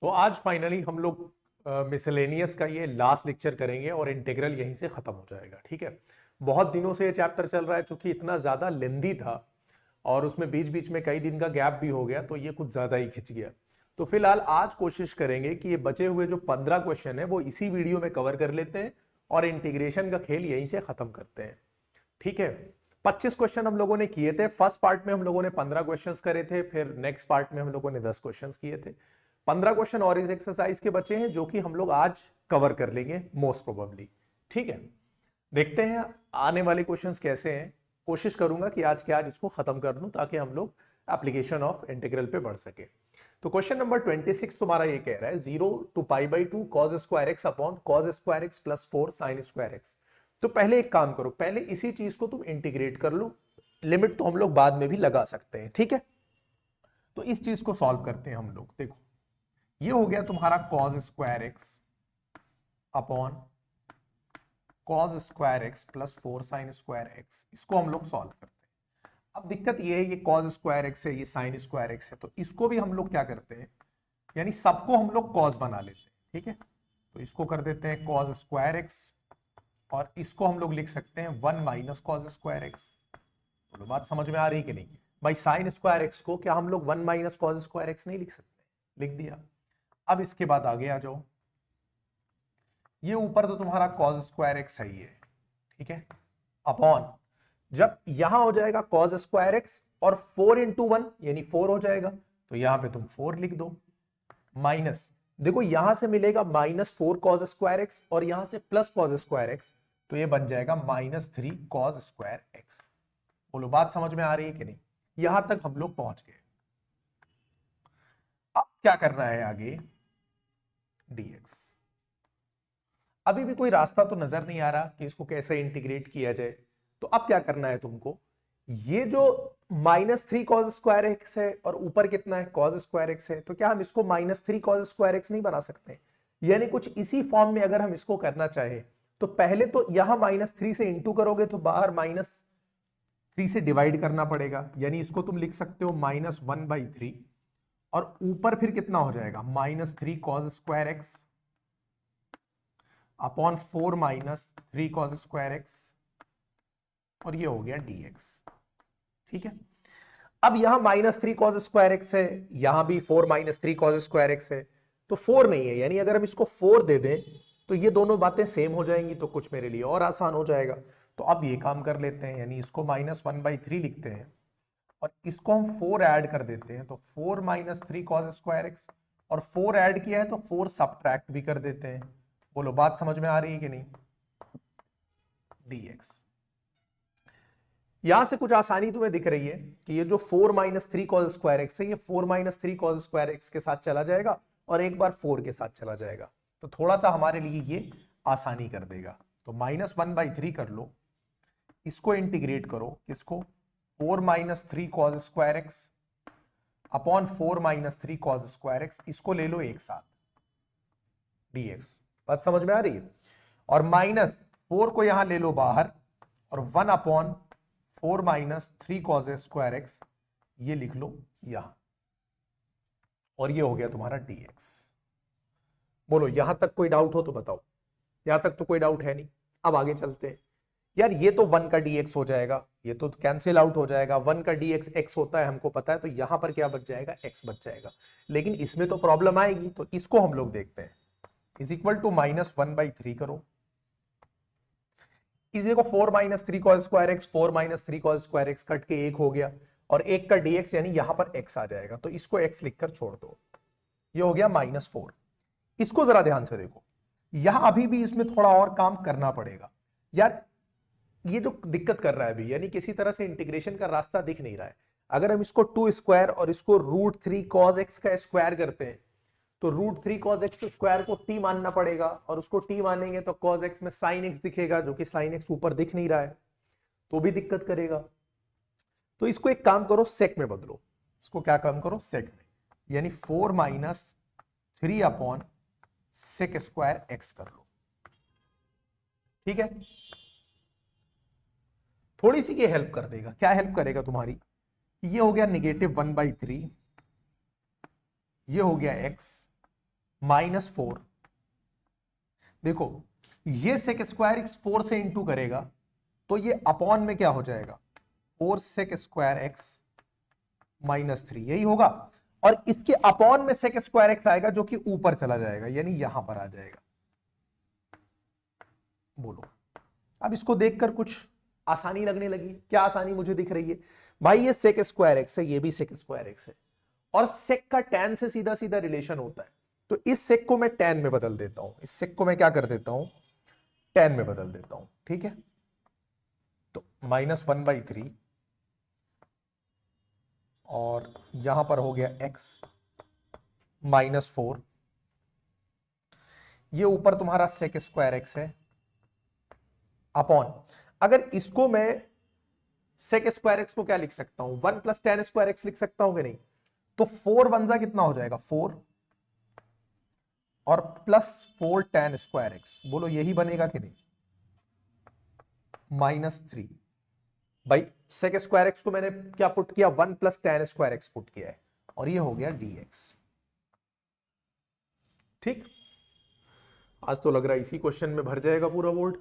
तो आज फाइनली हम लोग मिसलेनियस का ये लास्ट लेक्चर करेंगे और इंटीग्रल यहीं से खत्म हो जाएगा। ठीक है, बहुत दिनों से ये चैप्टर चल रहा है, चूंकि इतना ज्यादा लेंदी था और उसमें बीच बीच में कई दिन का गैप भी हो गया, तो ये कुछ ज्यादा ही खिंच गया। तो फिलहाल आज कोशिश करेंगे कि ये बचे हुए जो 15 क्वेश्चन है वो इसी वीडियो में कवर कर लेते हैं और इंटीग्रेशन का खेल यहीं से खत्म करते हैं। ठीक है, 25 क्वेश्चन हम लोगों ने किए थे। फर्स्ट पार्ट में हम लोगों ने 15 क्वेश्चंस करे थे, फिर नेक्स्ट पार्ट में हम लोगों ने 10 क्वेश्चंस किए थे। 15 क्वेश्चन और इस एक्सरसाइज के बचे हैं जो कि हम लोग आज कवर कर लेंगे मोस्ट प्रोबेबली। ठीक है, देखते हैं आने वाले क्वेश्चंस कैसे हैं। कोशिश करूंगा कि आज के आज इसको खत्म कर दूं ताकि हम लोग एप्लीकेशन ऑफ इंटीग्रल पे बढ़ सके। तो क्वेश्चन नंबर 26 तुम्हारा ये कह रहा है 0 to π/2 cos square x upon cos square x plus 4 sin square x. तो पहले एक काम करो, पहले इसी चीज को तुम इंटीग्रेट कर लो। लिमिट तो हम लोग बाद में भी लगा सकते हैं। ठीक है, तो इस चीज को सॉल्व करते हैं हम लोग। देखो, ये हो गया तुम्हारा cos square x upon cos square x plus 4 sin square x. इसको हम लोग सॉल्व करते हैं। अब दिक्कत ये है, ये cos स्क्वायर एक्स है, ये sin स्क्वायर एक्स है, तो इसको भी हम लोग क्या करते हैं, यानी सबको हम लोग cos बना लेते हैं। ठीक है, तो इसको कर देते हैं cos स्क्वायर एक्स और इसको हम लोग लिख सकते हैं 1 माइनस cos स्क्वायर एक्स। तो बात समझ में आ रही है कि नहीं भाई? sin स्क्वायर एक्स को क्या हम लोग 1 माइनस cos स्क्वायर एक्स नहीं लिख सकते? लिख दिया। अब इसके बाद आगे आ जाओ, ये ऊपर तो तुम्हारा cos स्क्वायर एक्स है ही है। ठीक है, अपॉन जब यहां हो जाएगा cos स्क्वायर एक्स और 4 इंटू 1 यानी 4 हो जाएगा, तो यहां पे तुम 4 लिख दो। माइनस, देखो यहां से मिलेगा -4 cos स्क्वायर एक्स और यहां से प्लस cos स्क्वायर एक्स, तो ये बन जाएगा -3 cos स्क्वायर एक्स। बोलो बात समझ में आ रही है कि नहीं? यहां तक हम लोग पहुंच गए। अब क्या करना है आगे? dx। अभी भी कोई रास्ता तो नजर नहीं आ रहा कि इसको कैसे इंटीग्रेट किया जाए। तो अब क्या करना है तुमको, ये जो -3 cos स्क्वायर एक्स है और ऊपर कितना है cos स्क्वायर एक्स है, तो क्या हम इसको -3 cos स्क्वायर एक्स नहीं बना सकते? यानी कुछ इसी फॉर्म में अगर हम इसको करना चाहे तो पहले तो यहां -3 से इंटू करोगे तो बाहर -3 से डिवाइड करना पड़ेगा, यानी इसको तुम लिख सकते हो -1/3 और ऊपर फिर कितना हो जाएगा -3 cos square x upon 4 -3 cos square x और ये हो गया dx। ठीक है, अब यहां -3 cos स्क्वायर एक्स है, यहां भी 4 -3 cos स्क्वायर एक्स है, तो 4 नहीं है, यानी अगर हम इसको 4 दे दें तो ये दोनों बातें सेम हो जाएंगी, तो कुछ मेरे लिए और आसान हो जाएगा। तो अब ये काम कर लेते हैं, यानी इसको -1/3 लिखते हैं और इसको हम 4 ऐड कर देते हैं, तो 4 -3 cos स्क्वायर एक्स और 4 ऐड किया है तो 4 सब्ट्रैक्ट भी कर देते हैं। बोलो बात समझ में आ रही है कि नहीं? dx। यहां से कुछ आसानी तुम्हें दिख रही है कि ये जो 4 -3 cos स्क्वायर एक्स है, ये 4 -3 cos स्क्वायर एक्स के साथ चला जाएगा और एक बार 4 के साथ चला जाएगा, तो थोड़ा सा हमारे लिए ये आसानी कर देगा। तो -1/3 कर लो, इसको इंटीग्रेट करो, किसको? 4 -3 cos square x upon 4 -3 cos square x, इसको ले लो एक साथ dx। बात समझ में आ रही है? और -4 को यहां ले लो बाहर और 1 अपॉन 4 -3 cos स्क्वायर एक्स ये लिख लो यहां और ये हो गया तुम्हारा dx। बोलो यहां तक कोई डाउट हो तो बताओ। यहां तक तो कोई डाउट है नहीं। अब आगे चलते हैं। यार ये तो 1 का dx हो जाएगा, ये तो कैंसिल आउट हो जाएगा। 1 का dx x होता है, हमको पता है, तो यहां पर क्या बच जाएगा? x बच जाएगा। लेकिन इसमें तो प्रॉब्लम आएगी, तो इसको हम लोग देखते हैं। इज इक्वल टू -1/3 करो, इस देखो 4 -3 cos square x, 4 -3 cos square x cut के 1 हो गया और 1 का dx यानी यहां पर x आ जाएगा, तो इसको x लिखकर छोड़ दो। ये हो गया -4। इसको जरा ध्यान से देखो, यहां अभी भी इसमें थोड़ा और काम करना पड़ेगा। यार ये जो दिक्कत कर रहा है अभी, यानी किसी तरह से इंटीग्रेशन का रास्ता दिख नहीं रहा है। अगर हम इसको 2 स्क्वायर और इसको √3 cos x का स्क्वायर करते हैं तो √3 cos x स्क्वायर को t मानना पड़ेगा और उसको t मानेंगे तो cos x में sin x दिखेगा, जो कि sin x ऊपर दिख नहीं रहा है, तो भी दिक्कत करेगा। तो इसको एक काम करो, सेक में बदलो। इसको क्या काम करो? सेक में, यानी 4 -3 अपॉन सेक स्क्वायर x कर लो। ठीक है, थोड़ी सी ये हेल्प कर देगा। क्या हेल्प करेगा तुम्हारी? ये हो गया -1/3, ये हो गया x -4। देखो ये सेक स्क्वायर एक्स 4 से इंटू करेगा तो ये अपॉन में क्या हो जाएगा, 4 सेक स्क्वायर एक्स -3, यही होगा। और इसके अपॉन में सेक स्क्वायर एक्स आएगा जो कि ऊपर चला जाएगा, यानी यहां पर आ जाएगा। बोलो अब इसको देखकर कुछ आसानी लगने लगी। क्या आसानी मुझे दिख रही है भाई, ये सेक स्क्वायर एक्स है, ये भी सेक स्क्वायर एक्स है, और सेक का tan से सीधा सीधा रिलेशन होता है। तो इस सेक को मैं tan में बदल देता हूं, इस सेक को मैं क्या कर देता हूं, tan में बदल देता हूं, ठीक है। तो -1/3 और यहां पर हो गया x -4, ये ऊपर तुम्हारा सेक स्क्वायर एक्स है अपॉन, अगर इसको मैं सेक स्क्वायर एक्स को क्या लिख सकता हूं, 1 + tan स्क्वायर एक्स लिख सकता हूं कि नहीं। तो 4 1 कितना हो जाएगा 4 और +4 tan स्क्वायर एक्स, बोलो यही बनेगा कि नहीं, -3। भाई सेक स्क्वायर एक्स को मैंने क्या पुट किया, 1 + tan स्क्वायर एक्स पुट किया है, और ये हो गया dx। ठीक, आज तो लग रहा है इसी क्वेश्चन में भर जाएगा पूरा बोर्ड।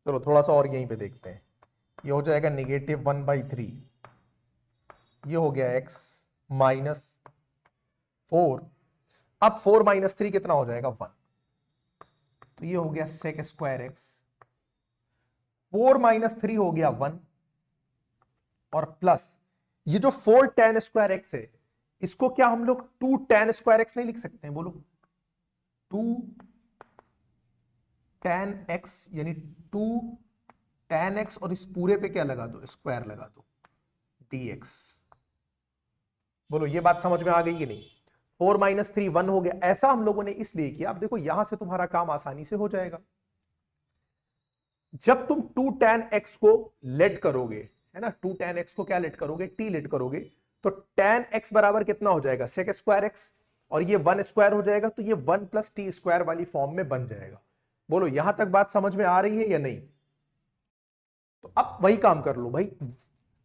चलो थोड़ा सा और यहीं पे देखते हैं, ये हो जाएगा -1/3, ये हो गया x -4, अब 4 - 3 कितना हो जाएगा 1, तो ये हो गया सेक स्क्वायर एक्स, 4 - 3 हो गया 1, और प्लस ये जो 4 tan स्क्वायर एक्स है, इसको क्या हम लोग 2 tan स्क्वायर एक्स नहीं लिख सकते हैं, बोलो 2 tan x, यानी 2 tan x, और इस पूरे पे क्या लगा दो, स्क्वायर लगा दो, dx। बोलो ये बात समझ में आ गई कि नहीं। 4 - 3 1 हो गया, ऐसा हम लोगों ने इसलिए किया। अब देखो यहां से तुम्हारा काम आसानी से हो जाएगा। जब तुम 2 tan x को लेट करोगे, है ना, 2 tan x को क्या लेट करोगे, t लेट करोगे, तो tan x बराबर कितना हो जाएगा, सेक स्क्वायर एक्स, और ये 1 स्क्वायर हो जाएगा, तो ये 1 + t स्क्वायर वाली फॉर्म में बन जाएगा। बोलो यहां तक बात समझ में आ रही है या नहीं। तो अब वही काम कर लो भाई,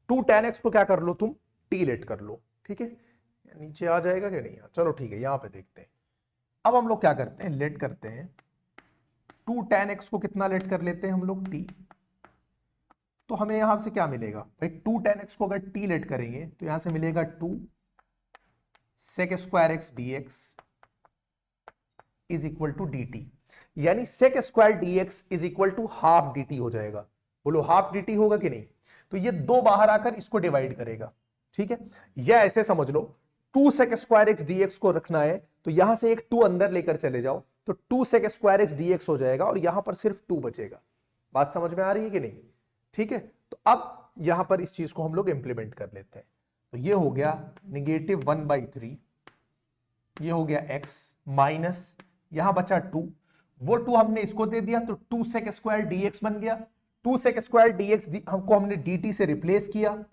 2 tan x को क्या कर लो तुम, t लेट कर लो, ठीक है। नीचे आ जाएगा कि नहीं, चलो ठीक है, यहां पे देखते हैं। अब हम लोग क्या करते हैं, लेट करते हैं, 2 tan x को कितना लेट कर लेते हैं हम लोग, t। तो हमें यहां से क्या मिलेगा भाई, 2 tan x को अगर t लेट करेंगे तो यहां से मिलेगा 2 sec square X dx is equal to dt, यानी sec square dx is equal to half dt हो जाएगा। बोलो हाफ dt होगा कि नहीं। तो ये 2 बाहर आकर इसको डिवाइड करेगा, ठीक है। या ऐसे समझ लो, 2 सेक स्क्वायर एक्स dx को रखना है तो यहां से एक 2 अंदर लेकर चले जाओ, तो 2 सेक स्क्वायर एक्स dx हो जाएगा, और यहां पर सिर्फ 2 बचेगा। बात समझ में आ रही है कि नहीं, ठीक है। तो अब यहां पर इस चीज को हम लोग इंप्लीमेंट कर लेते हैं। तो ये हो गया -1/3, ये हो गया x माइनस, यहां बचा 2, वो 2 हमने इसको दे दिया, तो 2 सेक स्क्वायर dx बन गया। 2 सेक स्क्वायर dx हमको हमने dt से रिप्लेस किया,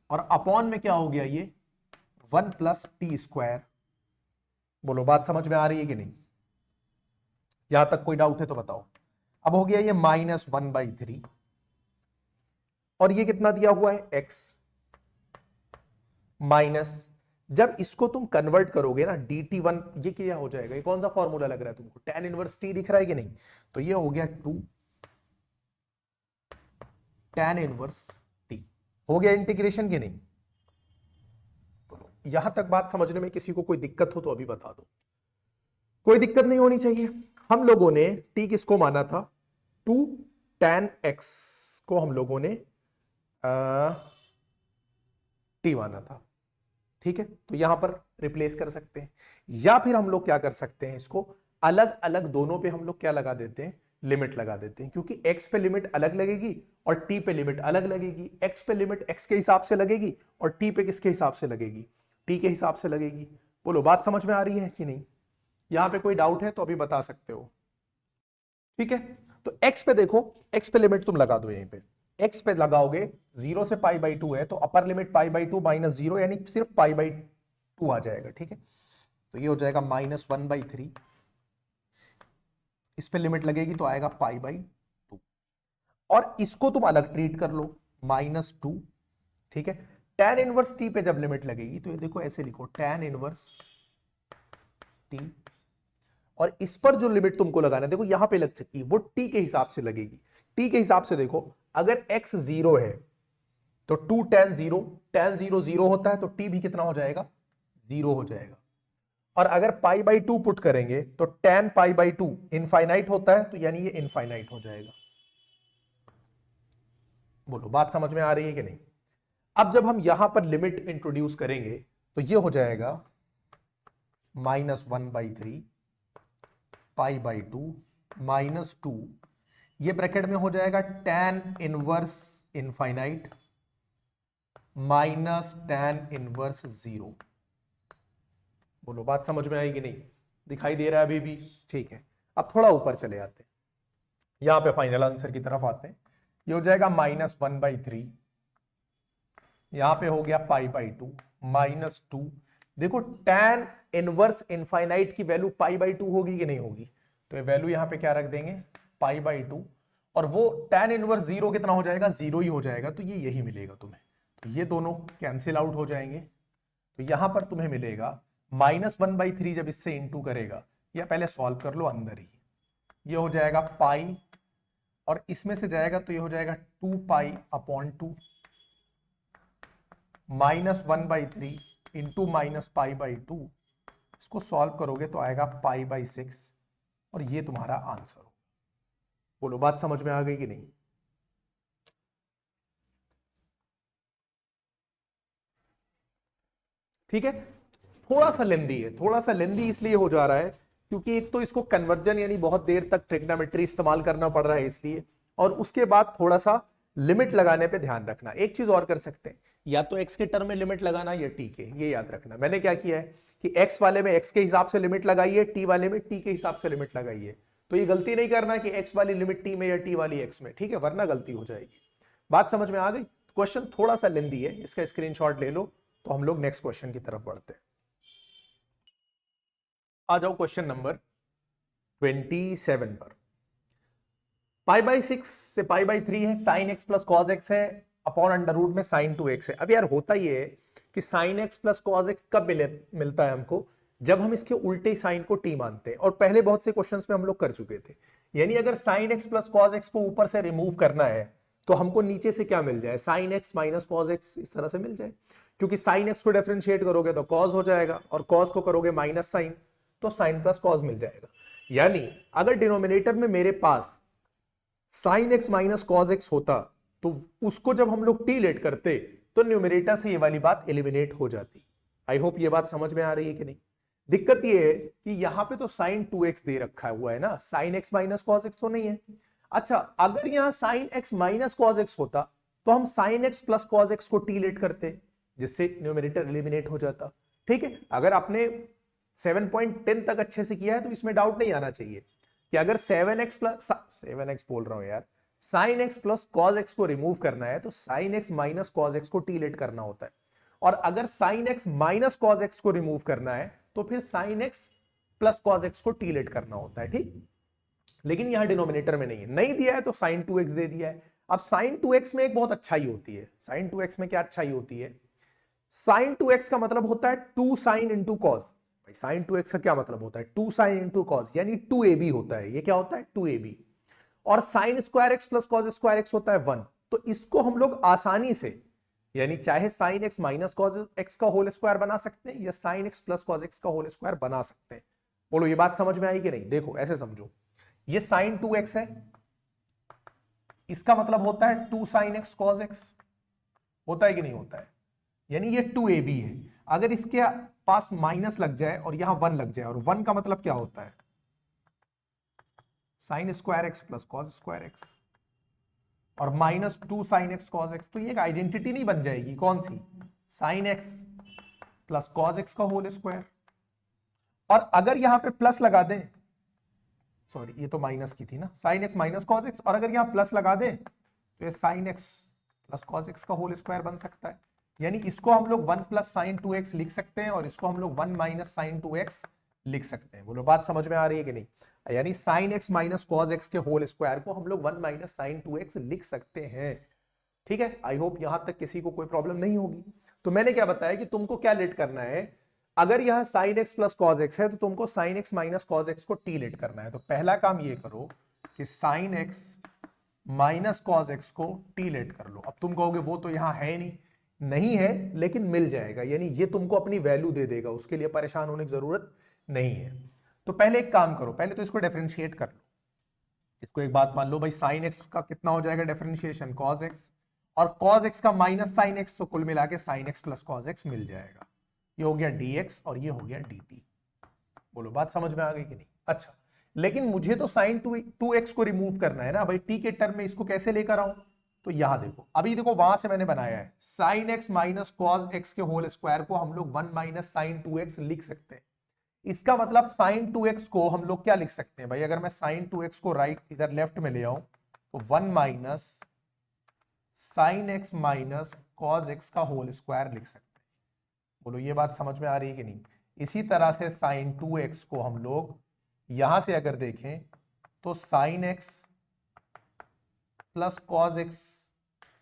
और अपॉन में क्या हो गया, ये 1 + t स्क्वायर। बोलो बात समझ में आ रही है कि नहीं, यहां तक कोई डाउट है तो बताओ। अब हो गया ये -1/3, और ये कितना दिया हुआ है x माइनस, जब इसको तुम कन्वर्ट करोगे ना dt1, ये क्या हो जाएगा, ये कौन सा फॉर्मूला लग रहा है तुमको, tan इनवर्स t दिख रहा है कि नहीं। तो ये हो गया 2 tan इनवर्स t, हो गया इंटीग्रेशन की नहीं। बोलो यहां तक बात समझने में किसी को कोई दिक्कत हो तो अभी बता दो। कोई दिक्कत नहीं होनी चाहिए। हम लोगों ने t किसको माना था, 2 tan x को हम लोगों ने t माना था, ठीक है। तो यहां पर रिप्लेस कर सकते हैं, या फिर हम लोग क्या कर सकते हैं, इसको अलग अलग दोनों पे हम लोग क्या लगा देते हैं, लिमिट लगा देते हैं, क्योंकि x पे लिमिट अलग लगेगी और t पे लिमिट अलग लगेगी। x पे लिमिट x के हिसाब से लगेगी और t पे किसके हिसाब से लगेगी, t के हिसाब से लगेगी। बोलो बात समझ में आ रही है कि नहीं। यहां पे कोई डाउट है तो अभी बता सकते हो, ठीक है। तो x पे देखो, x पे लिमिट तुम लगा दो, यहीं पे x पे लगाओगे 0 से π/2 है, तो अपर लिमिट π/2 - 0, यानी सिर्फ π/2 आ जाएगा, ठीक है। तो ये हो जाएगा -1/3, इस पे लिमिट लगेगी तो आएगा π/2, और इसको तुम अलग ट्रीट कर लो -2, ठीक है। tan इनवर्स t पे जब लिमिट लगेगी तो ये देखो ऐसे लिखो, tan इनवर्स t, और इस पर जो लिमिट तुमको लगाना है, देखो यहां पे लग चुकी है, वो t के हिसाब से लगेगी। t के हिसाब से देखो, अगर x 0 है तो 2 tan 0, tan 0 0 होता है तो t भी कितना हो जाएगा, 0 हो जाएगा। और अगर पाई बाई 2 पुट करेंगे तो tan पाई बाई 2 इनफाइनाइट होता है, तो यानी ये इनफाइनाइट हो जाएगा। बोलो बात समझ में आ रही है कि नहीं? अब जब हम यहां पर लिमिट इंट्रोड्यूस करेंगे तो ये हो जाएगा -1/3 पाई बाई 2 -2, ये ब्रैकेट में हो जाएगा tan inverse infinite minus tan inverse 0। बोलो बात समझ में आई कि नहीं? दिखाई दे रहा है अभी भी? ठीक है, अब थोड़ा ऊपर चले आते हैं, यहां पे फाइनल आंसर की तरफ आते हैं। ये हो जाएगा -1/3, यहां पे हो गया पाई बाई 2 -2। देखो tan इनवर्स इनफाइनाइट की वैल्यू पाई बाई 2 होगी कि नहीं होगी, तो ये वैल्यू यहां पे क्या रख देंगे, पाई बाई 2, और वो tan इनवर्स 0 कितना हो जाएगा, 0 ही हो जाएगा, तो ये यही मिलेगा तुम्हें। तो ये दोनों कैंसिल आउट हो जाएंगे, तो यहां पर तुम्हें मिलेगा -1/3, जब इससे इंटू करेगा, या पहले सॉल्व कर लो अंदर ही, ये हो जाएगा पाई, और इसमें से जाएगा तो ये हो जाएगा 2 pi upon 2 -1/3 into minus pi by 2, इसको सॉल्व करोगे तो आएगा पाई बाई 6, और ये तुम्हारा आंसर हो। बोलो बात समझ में आ गई कि नहीं? ठीक है, थोड़ा सा लेंदी है, थोड़ा सा लेंदी इसलिए हो जा रहा है क्योंकि एक तो इसको कन्वर्जन यानी बहुत देर तक ट्रिग्नोमेट्री इस्तेमाल करना पड़ रहा है इसलिए, और उसके बाद थोड़ा सा लिमिट लगाने पे ध्यान रखना। एक चीज और कर सकते हैं, या तो x के टर्म में लिमिट लगाना या t के, ये याद रखना। मैंने क्या किया है कि x वाले में x के हिसाब से लिमिट लगाई है, t वाले में t के हिसाब से लिमिट लगाई है। तो ये गलती नहीं करना कि x वाली लिमिट t में या t वाली x में, ठीक है, वरना गलती हो जाएगी। बात समझ में आ गई? क्वेश्चन थोड़ा सा लेंदी है, इसका स्क्रीनशॉट ले लो, तो हम लोग नेक्स्ट क्वेश्चन की तरफ बढ़ते हैं। आ जाओ क्वेश्चन नंबर 27 पर। पाई बाई 6 से पाई बाई 3 है, sine x plus cos x है, अपॉन अंडर रूट में साइन 2x है। अब यार होता ये है कि sine x plus cos x कब मिलता है हमको, जब हम इसके उल्टे साइन को t मानते हैं, और पहले बहुत से क्वेश्चंस में हम लोग कर चुके थे। यानी अगर sine x plus cos x को ऊपर से रिमूव करना है तो हमको नीचे से क्या मिल जाए, sine x minus cos x, इस तरह से मिल जाए। क्योंकि साइन एक्स को डिफरेंशिएट करोगे तो कॉज हो जाएगा, और कॉज को करोगे माइनस साइन तो साइन प्लस कॉज मिल जाएगा। यानी अगर डिनोमिनेटर में मेरे पास sine x minus cos x होता तो उसको जब हम लोग टी लेट करते तो न्यूमरेटर से ये वाली बात एलिमिनेट हो जाती। आई होप ये बात समझ में आ रही है कि नहीं? दिक्कत ये है कि यहां पे तो साइन 2x दे रखा हुआ है ना, sine x minus cos x तो नहीं है। अच्छा, अगर यहां sine x minus cos x होता तो हम sine x plus cos x को टी लेट करते, जिससे न्यूमरेटर एलिमिनेट हो जाता। ठीक है, अगर आपने 7.10 तक अच्छे से किया है तो इसमें डाउट नहीं आना चाहिए कि अगर 7x प्लस 7x बोल रहा हूं यार, sine x plus cos x को रिमूव करना है तो sine x minus cos x को टी लेट करना होता है, और अगर sine x minus cos x को रिमूव करना है तो फिर sine x plus cos x को टी लेट करना होता है। ठीक, लेकिन यहां डिनोमिनेटर में नहीं है, नहीं दिया है तो साइन 2x दे दिया है। अब साइन 2x में एक बहुत अच्छाई होती है, साइन 2x में क्या अच्छाई होती है, साइन 2x का मतलब होता है 2 साइन इंटू कॉज। भाई साइन 2x का क्या मतलब होता है, 2 साइन इंटू कॉज, यानी 2ab होता है। ये क्या होता है, 2ab। और sign square x plus cos square x होता है 1। तो इसको हम लोग आसानी से, यानी चाहे sine x minus cos x का होल स्क्वायर बना सकते हैं या sine x plus cos x का होल स्क्वायर बना सकते हैं। बोलो ये बात समझ में आई कि नहीं? देखो ऐसे समझो, ये साइन 2x है, इसका मतलब होता है 2 साइन एक्स कॉज एक्स, होता है कि नहीं होता है? यानी ये 2ab है। अगर इसके पास माइनस लग जाए और यहां 1 लग जाए, और 1 का मतलब क्या होता है, sine square x plus cos square x, और minus 2 sine x cos x, तो ये एक आइडेंटिटी नहीं बन जाएगी, कौन सी, sine x plus cos x का होल स्क्वायर। और अगर यहां पे प्लस लगा दें, सॉरी ये तो माइनस की थी ना, sine x minus cos x, और अगर यहां प्लस लगा दें तो ये sine x plus cos x का होल स्क्वायर बन सकता है। यानी इसको हम लोग 1 प्लस साइन 2x लिख सकते हैं, और इसको हम लोग 1 माइनस साइन 2x लिख सकते हैं। बोलो बात समझ में आ रही है कि नहीं? यानी sine x minus cos x के होल स्क्वायर को हम लोग 1 माइनस साइन 2x लिख सकते हैं। ठीक है, आई होप यहां तक किसी को कोई प्रॉब्लम नहीं होगी। तो मैंने क्या बताया कि तुमको क्या लेट करना है, अगर यह sine x plus cos x है तो तुमको sine x minus cos x को टी लेट करना है। तो पहला काम ये करो कि sine x minus cos x को टी लेट कर लो। अब तुम कहोगे वो तो यहां है नहीं है, लेकिन मिल जाएगा, यानी ये तुमको अपनी वैल्यू दे देगा, उसके लिए परेशान होने की जरूरत नहीं है। तो पहले एक काम करो, पहले तो इसको डिफरेंशिएट कर लो। इसको एक बात मान लो भाई, साइन एक्स का कितना हो जाएगा डिफरेंशिएशन, कॉज एक्स, और कॉज एक्स का माइनस साइन एक्स, तो कुल मिला के sine x plus cos x मिल जाएगा। ये हो गया dx और ये हो गया dt। बोलो बात समझ में आ गई कि नहीं? अच्छा, लेकिन मुझे तो साइन 2x को रिमूव करना है ना भाई, t के टर्म में इसको कैसे लेकर आऊं? तो यहां देखो, अभी देखो वहां से मैंने बनाया है sine x minus cos x के होल स्क्वायर को हम लोग 1 माइनस साइन 2x लिख सकते हैं। इसका मतलब साइन 2x को हम लोग क्या लिख सकते हैं भाई, अगर मैं साइन 2x को राइट इधर लेफ्ट में ले आऊं तो 1 minus sine x minus cos x का होल स्क्वायर लिख सकते हैं। बोलो ये बात समझ में आ रही है कि नहीं? इसी तरह से साइन 2x को हम लोग यहां से अगर देखें तो sine x plus cos x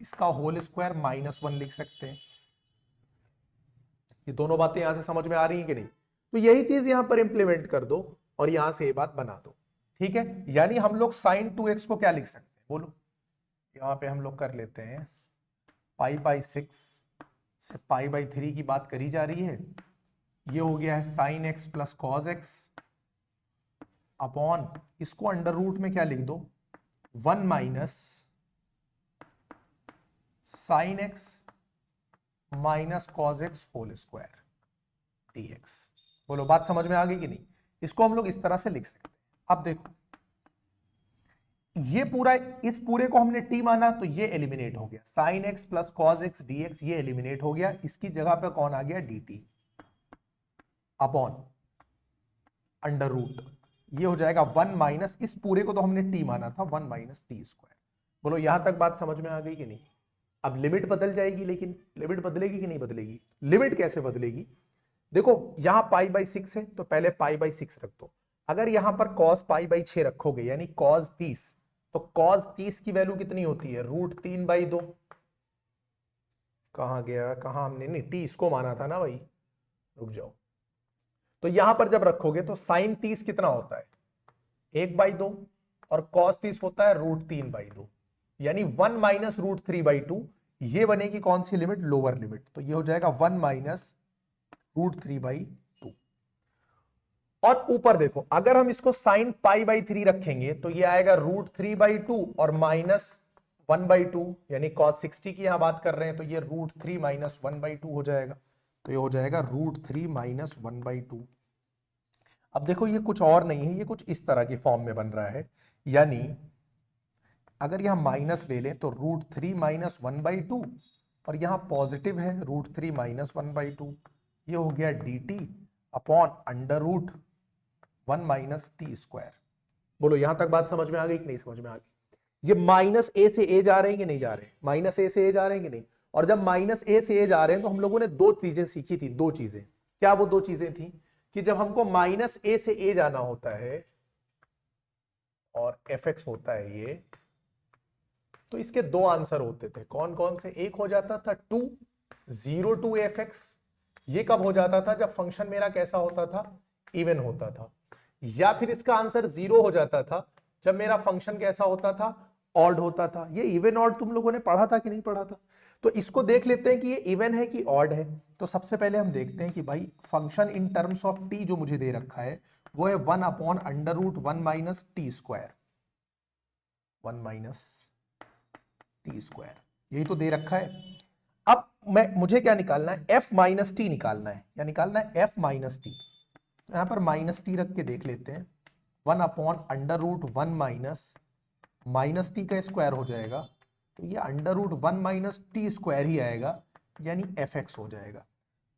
इसका होल स्क्वायर -1 लिख सकते हैं। ये दोनों बातें यहां से समझ में आ रही हैं कि नहीं? तो यही चीज यहां पर इंप्लीमेंट कर दो और यहां से ये बात बना दो, ठीक है। यानी हम लोग साइन 2x को क्या लिख सकते हैं, बोलो। यहां पे हम लोग कर लेते हैं π/6 से π/3 की बात करी जा रही है। ये हो गया है sine x plus cos X upon, इसको अंडर रूट में क्या लिख दो, 1 minus sine x minus cos X whole square dx। बोलो बात समझ में आ गई कि नहीं? इसको हम लोग इस तरह से लिख सकते हैं। अब देखो, ये पूरा, इस पूरे को हमने t माना तो ये एलिमिनेट हो गया, sine x plus cos x dx ये एलिमिनेट हो गया। इसकी जगह पे कौन आ गया, dt अपॉन अंडर रूट, ये हो जाएगा 1 माइनस, इस पूरे को तो हमने t माना था, 1 माइनस टी स्क्वायर। बोलो यहां तक बात समझ में आ गई कि नहीं? अब लिमिट बदल जाएगी, लेकिन लिमिट बदलेगी कि नहीं बदलेगी? लिमिट कैसे बदलेगी? देखो यहां π/6 है तो पहले π/6 रख दो। अगर यहां पर cos π/6 रखोगे यानी cos 30, तो cos 30 की वैल्यू कितनी होती है, √3/2। कहां गया, कहां हमने नहीं t इसको माना था ना भाई, रुक जाओ। तो यहां पर जब रखोगे तो साइन 30 कितना होता है, 1/2, और cos 30 होता है √3/2, यानी 1 माइनस √3/2। ये बनेगी कौन सी लिमिट, लोअर लिमिट। तो ये हो जाएगा 1 माइनस √3/2। और ऊपर देखो, अगर हम इसको साइन π/3 रखेंगे तो ये आएगा √3/2 और -1/2, यानी cos 60 की यहां बात कर रहे हैं, तो ये √3 माइनस 1/2 हो जाएगा। तो ये हो जाएगा √3 माइनस 1/2। अब देखो ये कुछ और नहीं है, ये कुछ इस तरह की फॉर्म में बन रहा है, यानी अगर यहां माइनस ले लें तो √3 माइनस 1/2, और यहां पॉजिटिव है √3 माइनस 1/2। ये हो गया dt upon under root 1 minus T square. बोलो यहां तक बात समझ में आ गई कि नहीं समझ में आ गई? ये माइनस ए से ए जा रहे हैं कि नहीं जा रहे, माइनस ए से ए जा रहे हैं कि नहीं? और जब माइनस ए से ए जा रहे हैं तो हम लोगों ने दो चीजें सीखी थी, दो चीजें। क्या वो दो चीजें थी? कि जब हमको माइनस ए से ए जाना होता है और एफ एक्स होता है ये, तो इसके दो आंसर होते थे। कौन कौन से? एक हो जाता था 0 to fx, ये कब हो जाता था, जब फंक्शन मेरा कैसा होता था, इवन होता था। या फिर इसका आंसर 0 हो जाता था जब मेरा फंक्शन कैसा होता था, ऑड होता था। ये इवन ऑड तुम लोगों ने पढ़ा था कि नहीं पढ़ा था? तो इसको देख लेते हैं कि ये इवन है कि ऑड है। तो सबसे पहले हम देखते हैं कि भाई function in terms of T जो मुझे दे रखा है वो है 1 upon under root 1 minus T square, 1 minus T square, यही तो दे रखा है। अब मुझे क्या निकालना है, f माइनस टी निकालना है, या निकालना है f माइनस टी। तो यहां पर माइनस टी रख के देख लेते हैं, 1 upon under root 1 minus t का स्क्वायर हो जाएगा, तो ये under root 1 minus T square ही आएगा, यानी एफ एक्स हो जाएगा।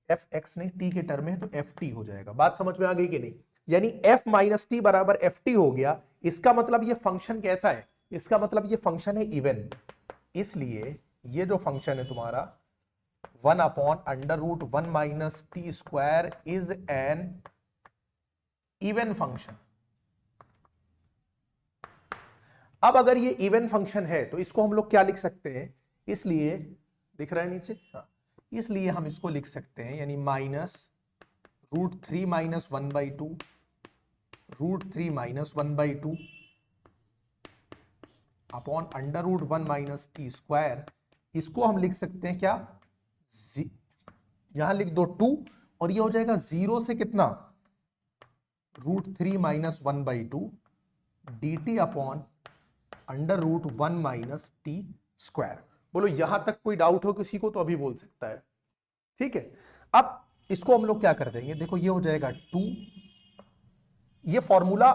एफ एक्स नहीं, टी के टर्म है तो एफ टी हो जाएगा। बात समझ में आ गई कि नहीं? यानी f माइनस टी बराबर एफ टी हो गया। इसका मतलब ये फंक्शन कैसा है, इसका मतलब ये फंक्शन है इवन, इसलिए ये जो फंक्शन है तुम्हारा 1 upon under root 1 minus T square is an even function. अब अगर ये इवन फंक्शन है तो इसको हम लोग क्या लिख सकते हैं, इसलिए दिख रहा है नीचे, हाँ, इसलिए हम इसको लिख सकते हैं, यानी minus √3 minus 1/2 √3 minus 1/2 upon √1 minus T square. इसको हम लिख सकते हैं क्या, यहां लिख दो 2 और ये हो जाएगा 0 से कितना √3 minus 1/2 dt upon √1 minus T square. बोलो यहां तक कोई डाउट हो किसी को तो अभी बोल सकता है। ठीक है, अब इसको हम लोग क्या कर देंगे, देखो ये हो जाएगा 2, ये formula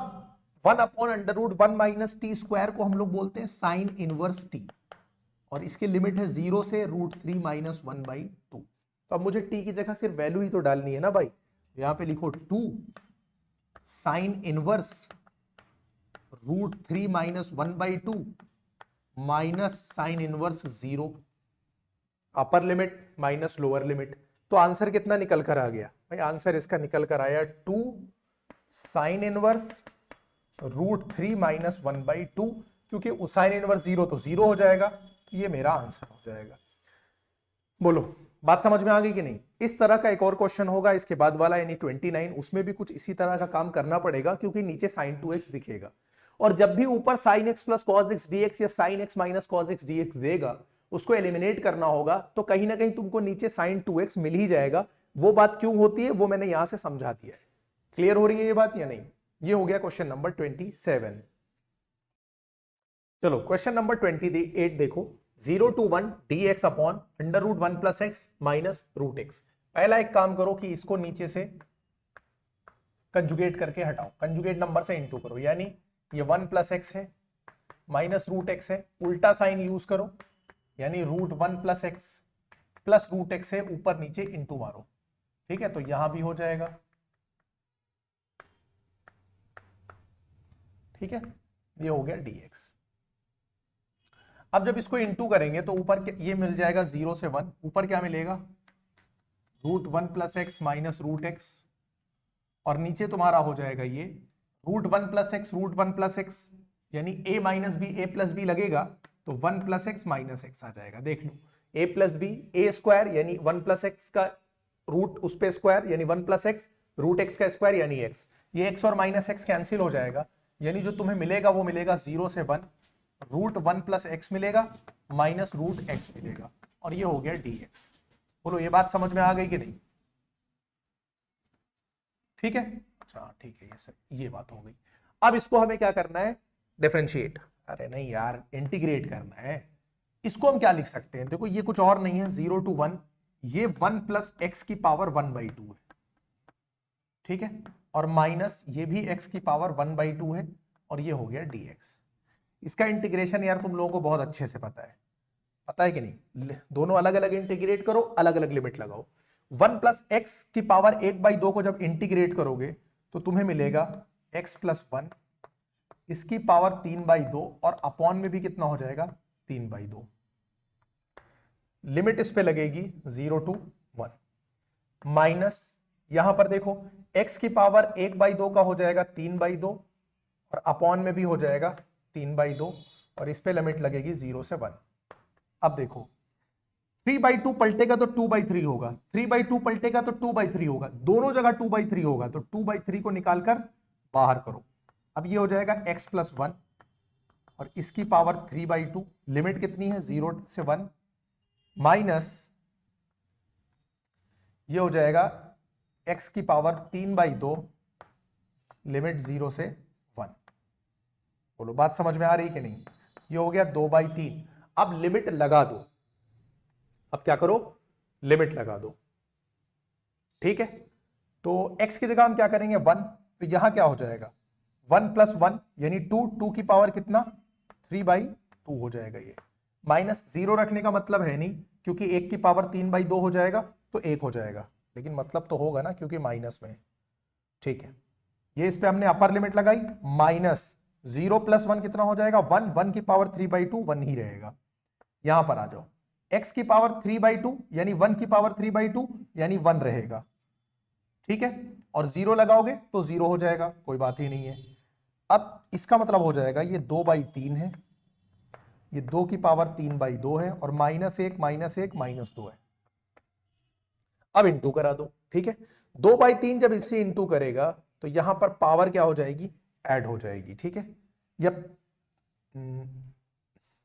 1 upon √1 minus T square को हम लोग बोलते हैं साइन इनवर्स टी, और इसकी लिमिट है 0 से √3 माइनस 1/2। तो अब मुझे टी की जगह सिर्फ वैल्यू ही तो डालनी है ना भाई, यहां पे लिखो 2 sine inverse √3 minus 1/2 minus sine inverse 0, upper limit minus lower limit. तो आंसर कितना निकल कर आ गया भाई, आंसर इसका निकल कर आया 2 साइन इनवर्स √3 माइनस 1/2, क्योंकि साइन इनवर्स 0 तो 0 हो जाएगा, तो ये मेरा आंसर हो जाएगा। बोलो बात समझ में आ गई कि नहीं। इस तरह का एक और क्वेश्चन होगा इसके बाद वाला यानी 29, उसमें भी कुछ इसी तरह का काम करना पड़ेगा, क्योंकि नीचे sin 2x दिखेगा, और जब भी ऊपर sin x plus cos x dx या sin x minus cos x dx देगा उसको एलिमिनेट करना होगा, तो कहीं ना कहीं तुमको नीचे sin 2x मिल ही जाएगा। वो बात क्यों होती है वो मैंने यहां से समझा दिया है। क्लियर हो रही है ये बात या नहीं। ये हो गया क्वेश्चन नंबर 27। चलो क्वेश्चन नंबर 28 देखो, 0 to 1 dx upon √1 plus X minus √x। पहला एक काम करो कि इसको नीचे से कंजुगेट करके हटाओ, कंजुगेट नंबर से इनटू करो, यानी ये 1 प्लस एक्स है माइनस √x है, उल्टा साइन यूज करो, यानी √1 प्लस एक्स प्लस √x है, ऊपर नीचे इनटू मारो। ठीक है, तो यहां भी हो जाएगा। ठीक है, ये हो गया dx। अब जब इसको इनटू करेंगे तो ऊपर ये मिल जाएगा 0 से 1, ऊपर क्या मिलेगा √1 प्लस एक्स माइनस √x, और नीचे तुम्हारा हो जाएगा ये √1 प्लस एक्स √1 प्लस एक्स, यानी a minus B A plus B लगेगा तो 1 प्लस एक्स माइनस एक्स आ जाएगा। देख लो a plus B A square यानी 1 प्लस एक्स का रूट उस पे स्क्वायर यानी 1 प्लस एक्स √x का स्क्वायर यानी x, ये x और माइनस एक्स कैंसिल हो जाएगा, यानी जो तुम्हें मिलेगा वो मिलेगा 0 से 1 √1 प्लस एक्स मिलेगा माइनस √x मिलेगा, और ये हो गया dx। बोलो ये बात समझ में आ गई कि नहीं। ठीक है, अच्छा ठीक है, ये सर ये बात हो गई। अब इसको हमें क्या करना है, डिफरेंशिएट, अरे नहीं यार इंटीग्रेट करना है। इसको हम क्या लिख सकते हैं, देखो ये कुछ और नहीं है, 0 to 1, ये 1 प्लस एक्स की पावर 1/2 है। ठीक है, और माइनस ये भी x की पावर 1/2 है, और ये हो गया dx। इसका इंटीग्रेशन यार तुम लोगों को बहुत अच्छे से पता है कि नहीं। दोनों अलग अलग इंटीग्रेट करो, अलग अलग लिमिट लगाओ। 1 प्लस एक्स की पावर 1/2 को जब इंटीग्रेट करोगे तो तुम्हें मिलेगा x प्लस 1, इसकी पावर 3/2, और अपॉन में भी कितना हो जाएगा 3/2। लिमिट इस पे लगेगी 0 to 1, माइनस यहां पर देखो x की पावर 1/2 का हो जाएगा 3/2, और अपॉन में भी हो जाएगा 3/2, और इस पे लिमिट लगेगी 0 से 1। अब देखो 3/2 पलटेगा तो 2/3 होगा, 3/2 पलटेगा तो 2/3 होगा, दोनों जगह 2/3 होगा, तो 2/3 को निकालकर बाहर करो। अब ये हो जाएगा x प्लस 1 और इसकी पावर 3/2, लिमिट कितनी है 0 से 1, माइनस ये हो जाएगा x की पावर 3/2, लिमिट 0 से 1। बोलो बात समझ में आ रही कि नहीं। ये हो गया 2/3। अब लिमिट लगा दो, अब क्या करो लिमिट लगा दो। ठीक है, तो x की जगह हम क्या करेंगे 1, तो यहां क्या हो जाएगा 1 प्लस 1 यानी 2, 2 की पावर कितना 3/2 हो जाएगा ये, माइनस 0 रखने का मतलब है नहीं, क्योंकि 1 की पावर 3/2 हो जाएगा तो 1 हो जाएगा, लेकिन मतलब तो होगा ना क्योंकि माइनस में। ठीक है, ये इस पे हमने अपर लिमिट लगाई, माइनस 0 प्लस 1 कितना हो जाएगा 1, 1 की पावर 3/2 1 ही रहेगा। यहां पर आ जाओ, x की पावर 3/2 यानी 1 की पावर 3/2 यानी 1 रहेगा। ठीक है, और 0 लगाओगे तो 0 हो जाएगा, कोई बात ही नहीं है। अब इसका मतलब हो जाएगा ये 2/3 है, ये 2 की पावर 3/2 है, और -1 -1 -2 है। अब इंटू करा दो, ठीक है। 2/3 जब इससे इंटू करेगा तो यहां पर पावर क्या हो जाएगी, ऐड हो जाएगी, ठीक है। या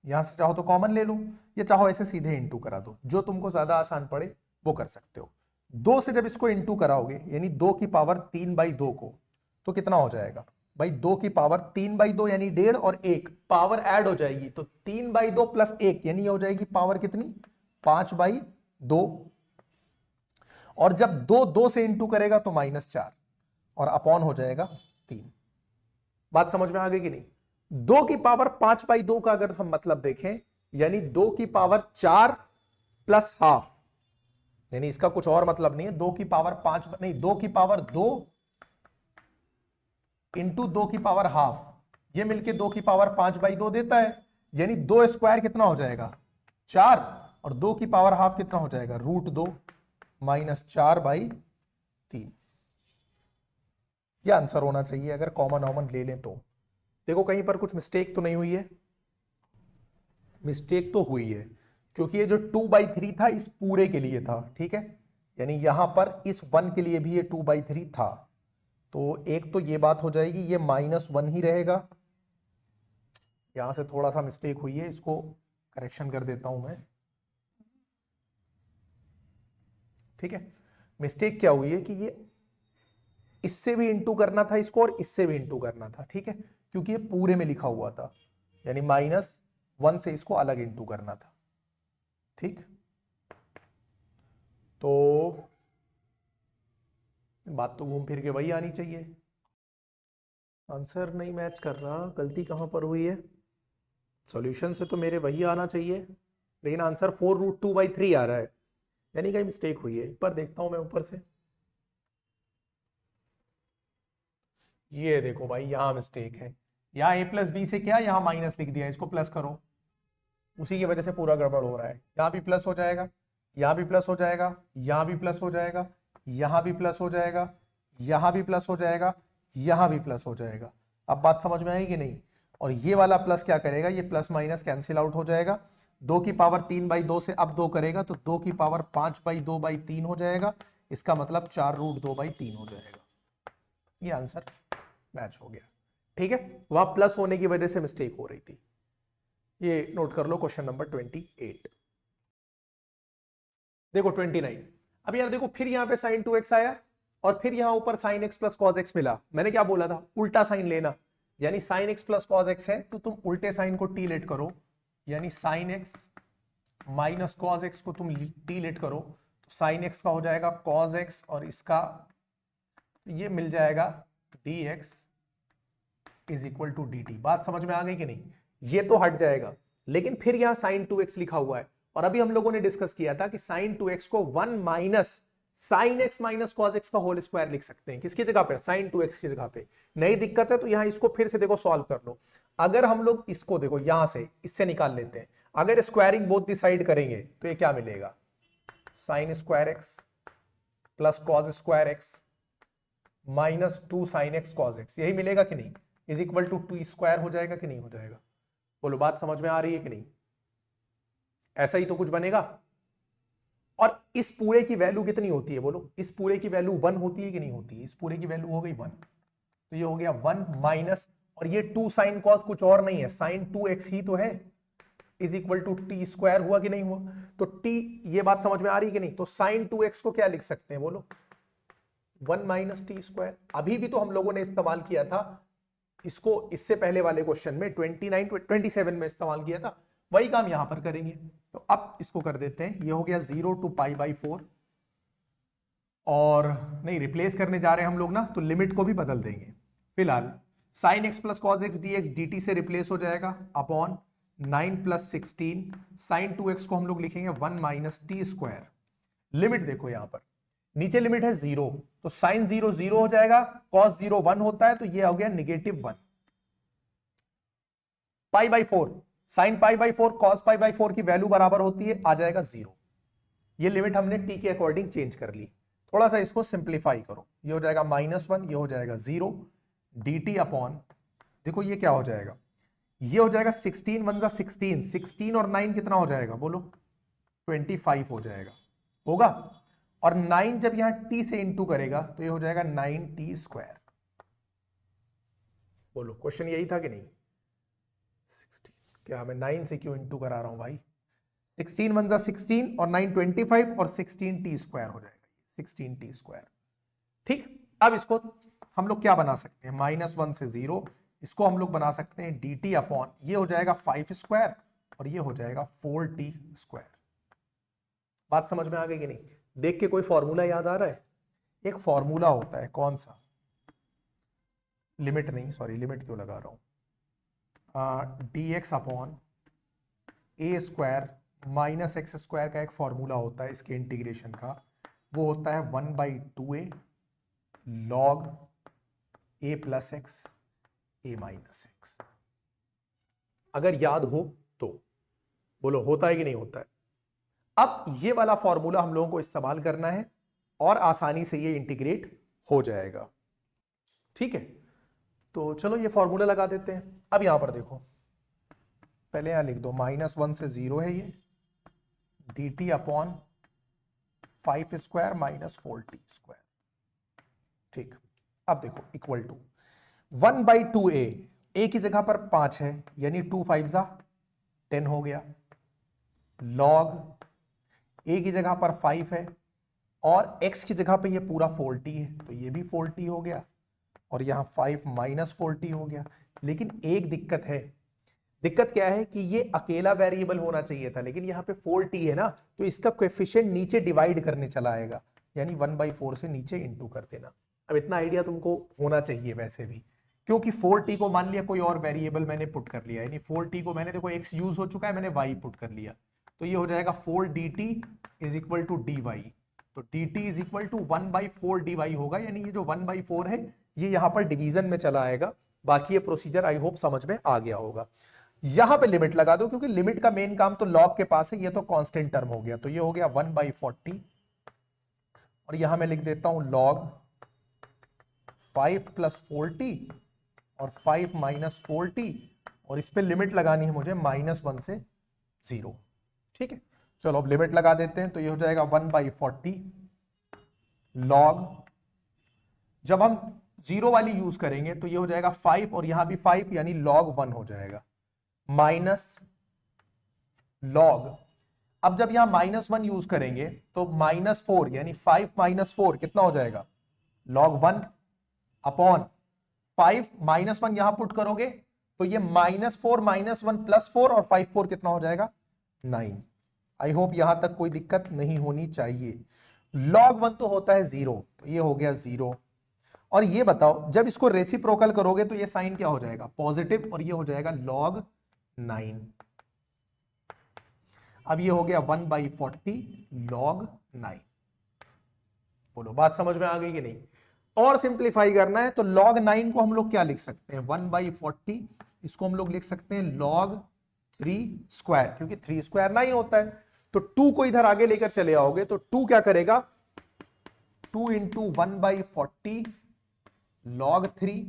यहां से चाहो तो कॉमन ले लो, या चाहो ऐसे सीधे इंटू करा दो, जो तुमको ज्यादा आसान पड़े वो कर सकते हो। 2 से जब इसको इंटू कराओगे यानी 2 की पावर 3/2 को, तो कितना हो जाएगा भाई, 2 की पावर 3/2 यानी 1.5 और 1 पावर ऐड हो जाएगी, तो 3/2 प्लस 1 यानी हो जाएगी पावर कितनी, 5/2। और जब 2 से इंटू करेगा तो -4 और अपॉन हो जाएगा 3। बात समझ में आ गई कि नहीं। 2 की पावर 5/2 का अगर हम मतलब देखें यानी 2 की पावर 4 प्लस हाफ, यानी इसका कुछ और मतलब नहीं है। 2 की पावर 5 नहीं, 2 की पावर 2 इंटू 2 की पावर हाफ, ये मिलके 2 की पावर 5/2 देता है, यानी 2 स्क्वायर कितना हो जाएगा 4, और 2 की पावर हाफ कितना हो जाएगा √2 -4/3। यह आंसर होना चाहिए अगर कॉमन ले लें तो। देखो कहीं पर कुछ मिस्टेक तो नहीं हुई है, मिस्टेक तो हुई है, क्योंकि ये जो 2/3 था इस पूरे के लिए था, ठीक है। यानी यहां पर इस 1 के लिए भी ये 2/3 था, तो एक तो ये बात हो जाएगी, ये -1 ही रहेगा। यहां से थोड़ा सा मिस्टेक हुई है, इसको करेक्शन कर देता हूं मैं, ठीक है। मिस्टेक क्या हुई है कि ये इससे भी इंटू करना था इसको और इससे भी इंटू करना था, ठीक है, क्योंकि ये पूरे में लिखा हुआ था, यानी -1 से इसको अलग इंटू करना था, ठीक। तो बात तो घूम फिर के वही आनी चाहिए। आंसर नहीं मैच कर रहा, गलती कहां पर हुई है। सॉल्यूशन से तो मेरे वही आना चाहिए, लेकिन आंसर 4√2/3 आ रहा है, यानी कहीं मिस्टेक हुई है। एक बार देखता हूं मैं ऊपर से। ये देखो भाई यहां मिस्टेक है, यहां a+b से क्या, यहां माइनस लिख दिया, इसको प्लस करो, उसी की वजह से पूरा गड़बड़ हो रहा है। यहां भी प्लस हो जाएगा, यहां भी प्लस हो जाएगा, यहां भी प्लस हो जाएगा, यहां भी प्लस हो जाएगा, यहां भी प्लस हो जाएगा, यहां भी प्लस हो जाएगा। अब बात समझ में आई कि नहीं। और ये वाला प्लस क्या करेगा, ये प्लस माइनस कैंसिल आउट हो जाएगा। 2 की पावर 3/2 से अब 2 करेगा तो 2 की पावर 5/2/3 हो जाएगा, इसका मतलब 4√2/3 हो जाएगा। ये आंसर मैच हो गया, ठीक है। वहां प्लस होने की वजह से मिस्टेक हो रही थी। ये नोट कर लो, क्वेश्चन नंबर 28। देखो 29। अब यार देखो फिर यहां पे sin 2x आया और फिर यहां ऊपर sin x plus cos x मिला। मैंने क्या बोला था, उल्टा साइन लेना, यानी sin x plus cos x है तो तुम उल्टे साइन को t लेट करो, यानी sin x minus cos x को तुम t लेट करो, तो sin x का हो जाएगा cos x और इसका ये मिल जाएगा dx is equal to dt। बात समझ में आ गई कि नहीं। ये तो हट जाएगा, लेकिन फिर यहां sin 2x लिखा हुआ है, और अभी हम लोगों ने डिस्कस किया था कि sin 2x को 1 minus sin x minus cos x का होल स्क्वायर लिख सकते हैं। किसकी जगह पे, sin 2x की जगह पे। नई दिक्कत है तो यहां इसको फिर से देखो सॉल्व कर लो। अगर हम लोग इसको देखो यहां से इससे निकाल लेते हैं, अगर स्क्वायरिंग बोथ दी साइड करेंगे तो ये क्या मिलेगा, sin square x plus cos square x minus 2 sin x cos x, यही मिलेगा कि नहीं, इज इक्वल टू 2 स्क्वायर हो जाएगा कि नहीं हो जाएगा। बोलो बात समझ में आ रही है कि नहीं। ऐसा ही तो कुछ बनेगा। और इस पूरे की वैल्यू कितनी होती है, बोलो इस पूरे की वैल्यू 1 होती है कि नहीं होती है। इस पूरे की वैल्यू हो गई 1, तो ये हो गया 1 माइनस, और ये 2 साइन कॉस कुछ और नहीं है, साइन 2x ही तो है, is equal to T square हुआ कि नहीं हुआ। तो t, ये बात समझ में आ रही है कि नहीं। तो साइन 2x को क्या लिख सकते हैं, बोलो 1 माइनस टी स्क्वायर। अभी भी तो हम लोगों ने इस्तेमाल किया था इसको, इससे पहले वाले क्वेश्चन में 27 में इस्तेमाल किया था, वही काम यहां पर करेंगे। तो अब इसको कर देते हैं, ये हो गया 0 टू π/4, और नहीं रिप्लेस करने जा रहे हैं हम लोग ना, तो लिमिट को भी बदल देंगे। फिलहाल sin x plus cos x dx dt से रिप्लेस हो जाएगा अपॉन 9 प्लस 16, sin 2x को हम लोग लिखेंगे 1 माइनस टी स्क्वायर। लिमिट देखो यहां पर नीचे लिमिट है 0, तो sin 0 0 हो जाएगा, cos 0 1 होता है, तो ये हो गया -1 π/4, sin π/4 cos π/4 की वैल्यू बराबर होती है, आ जाएगा 0। ये लिमिट हमने t के अकॉर्डिंग चेंज कर ली। थोड़ा सा इसको सिंप्लीफाई करो, ये हो जाएगा -1, ये हो जाएगा 0 dt अपॉन, देखो ये क्या हो जाएगा, ये हो जाएगा 16 1 जा 16, 16 और 9 कितना हो जाएगा बोलो 25 हो जाएगा, होगा। और 9 जब यहां t से इंटू करेगा तो ये हो जाएगा 9t स्क्वायर। बोलो क्वेश्चन यही था कि नहीं? 16 क्या मैं 9 से क्यों इंटू करा रहा हूं भाई? 16 वन जा 16 और 9 25 और 16t स्क्वायर हो जाएगा 16t स्क्वायर। ठीक, अब इसको हम लोग क्या बना सकते हैं? -1 से 0, इसको हम लोग बना सकते हैं dt अपॉन, ये हो जाएगा 5 स्क्वायर और ये हो जाएगा 4t स्क्वायर। बात समझ में आ गई कि नहीं? देख के कोई फॉर्मूला याद आ रहा है? एक फॉर्मूला होता है, कौन सा? लिमिट नहीं, सॉरी लिमिट क्यों लगा रहा हूं, dx अपॉन ए स्क्वायर माइनस एक्स स्क्वायर का एक फॉर्मूला होता है इसके इंटीग्रेशन का, वो होता है 1/2a log a plus x a minus x. अगर याद हो तो बोलो होता है कि नहीं होता है? अब ये वाला फॉर्मूला हम लोगों को इस्तेमाल करना है और आसानी से ये इंटीग्रेट हो जाएगा। ठीक है, तो चलो ये फॉर्मूला लगा देते हैं। अब यहां पर देखो, पहले यहां लिख दो -1 से 0 है ये, dt upon 5 square minus 4t square. ठीक, अब देखो इक्वल टू 1/2a, a की जगह पर 5 है यानी 2 5 जा 10 हो गया, log a की जगह पर 5 है और x की जगह पे ये पूरा 4t है तो ये भी 4t हो गया और यहां 5 माइनस 4t हो गया। लेकिन एक दिक्कत है, दिक्कत क्या है कि ये अकेला वेरिएबल होना चाहिए था, लेकिन यहाँ पे 4t है ना, तो इसका कोएफिशिएंट नीचे डिवाइड करने चला आएगा, यानी 1/4 से नीचे इंटू कर देना। अब इतना आइडिया तुमको होना चाहिए वैसे भी, क्योंकि 4t को मान लिया कोई और वेरिएबल मैंने पुट कर लिया, यानी 4t को मैंने, देखो x यूज हो चुका है, मैंने y पुट कर लिया, तो ये हो जाएगा 4dt is equal to dy। तो dt is equal to 1/4 dy होगा, यानी ये जो 1/4 है ये यहां पर डिवीजन में चला आएगा। बाकी ये प्रोसीजर आई होप समझ में आ गया होगा। यहां पे लिमिट लगा दो, क्योंकि लिमिट का मेन काम तो लॉग के पास है, ये तो कांस्टेंट टर्म हो गया, तो ये हो गया 1/40 और यहां मैं लिख देता हूं log 5 प्लस 4t और 5 माइनस 4t और इस पे लिमिट लगानी है मुझे -1 से 0। ठीक है, चलो अब लिमिट लगा देते हैं, तो ये हो जाएगा 1/40 log, जब हम 0 वाली यूज करेंगे तो ये हो जाएगा 5 और यहां भी 5 यानी log 1 हो जाएगा, माइनस log, अब जब यहां -1 यूज करेंगे तो -4 यानी 5 माइनस 4 कितना हो जाएगा? log 1 अपॉन 5 -1 यहां पुट करोगे तो ये -4 -1 प्लस 4 और 5 4 कितना हो जाएगा? 9। आई होप यहां तक कोई दिक्कत नहीं होनी चाहिए। log 1 तो होता है 0, तो ये हो गया 0। और ये बताओ जब इसको रेसिप्रोकल करोगे तो ये साइन क्या हो जाएगा? पॉजिटिव, और ये हो जाएगा log 9। अब ये हो गया 1/40 log 9। बोलो बात समझ में आ गई कि नहीं? और सिंप्लीफाई करना है तो log 9 को हम लोग क्या लिख सकते हैं? 1/40, इसको हम लोग लिख सकते हैं log 3 स्क्वायर, क्योंकि 3 स्क्वायर 9 होता है। तो 2 को इधर आगे लेकर चले आओगे तो 2 क्या करेगा? 2 इंटू 1/40 log 3,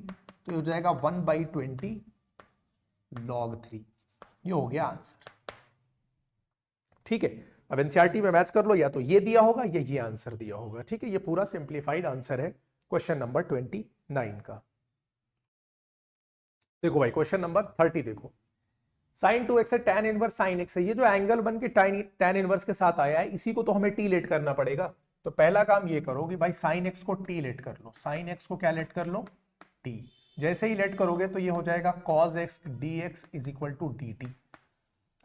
तो ये हो जाएगा 1/20 log 3। ये हो गया आंसर। ठीक है, अब एनसीईआरटी में मैच कर लो, या तो ये दिया होगा या ये आंसर दिया होगा। ठीक है, ये पूरा सिंप्लीफाइड आंसर है क्वेश्चन नंबर 29 का। देखो भाई क्वेश्चन नंबर 30 देखो, sin 2x है tan इनवर्स sin x है, ये जो एंगल बन के tan इनवर्स के साथ आया है इसी को तो हमें t लेट करना पड़ेगा। तो पहला काम ये करो कि भाई sin x को t लेट कर लो, sin x को क्या लेट कर लो? t। जैसे ही लेट करोगे तो ये हो जाएगा cos x dx is equal to dt।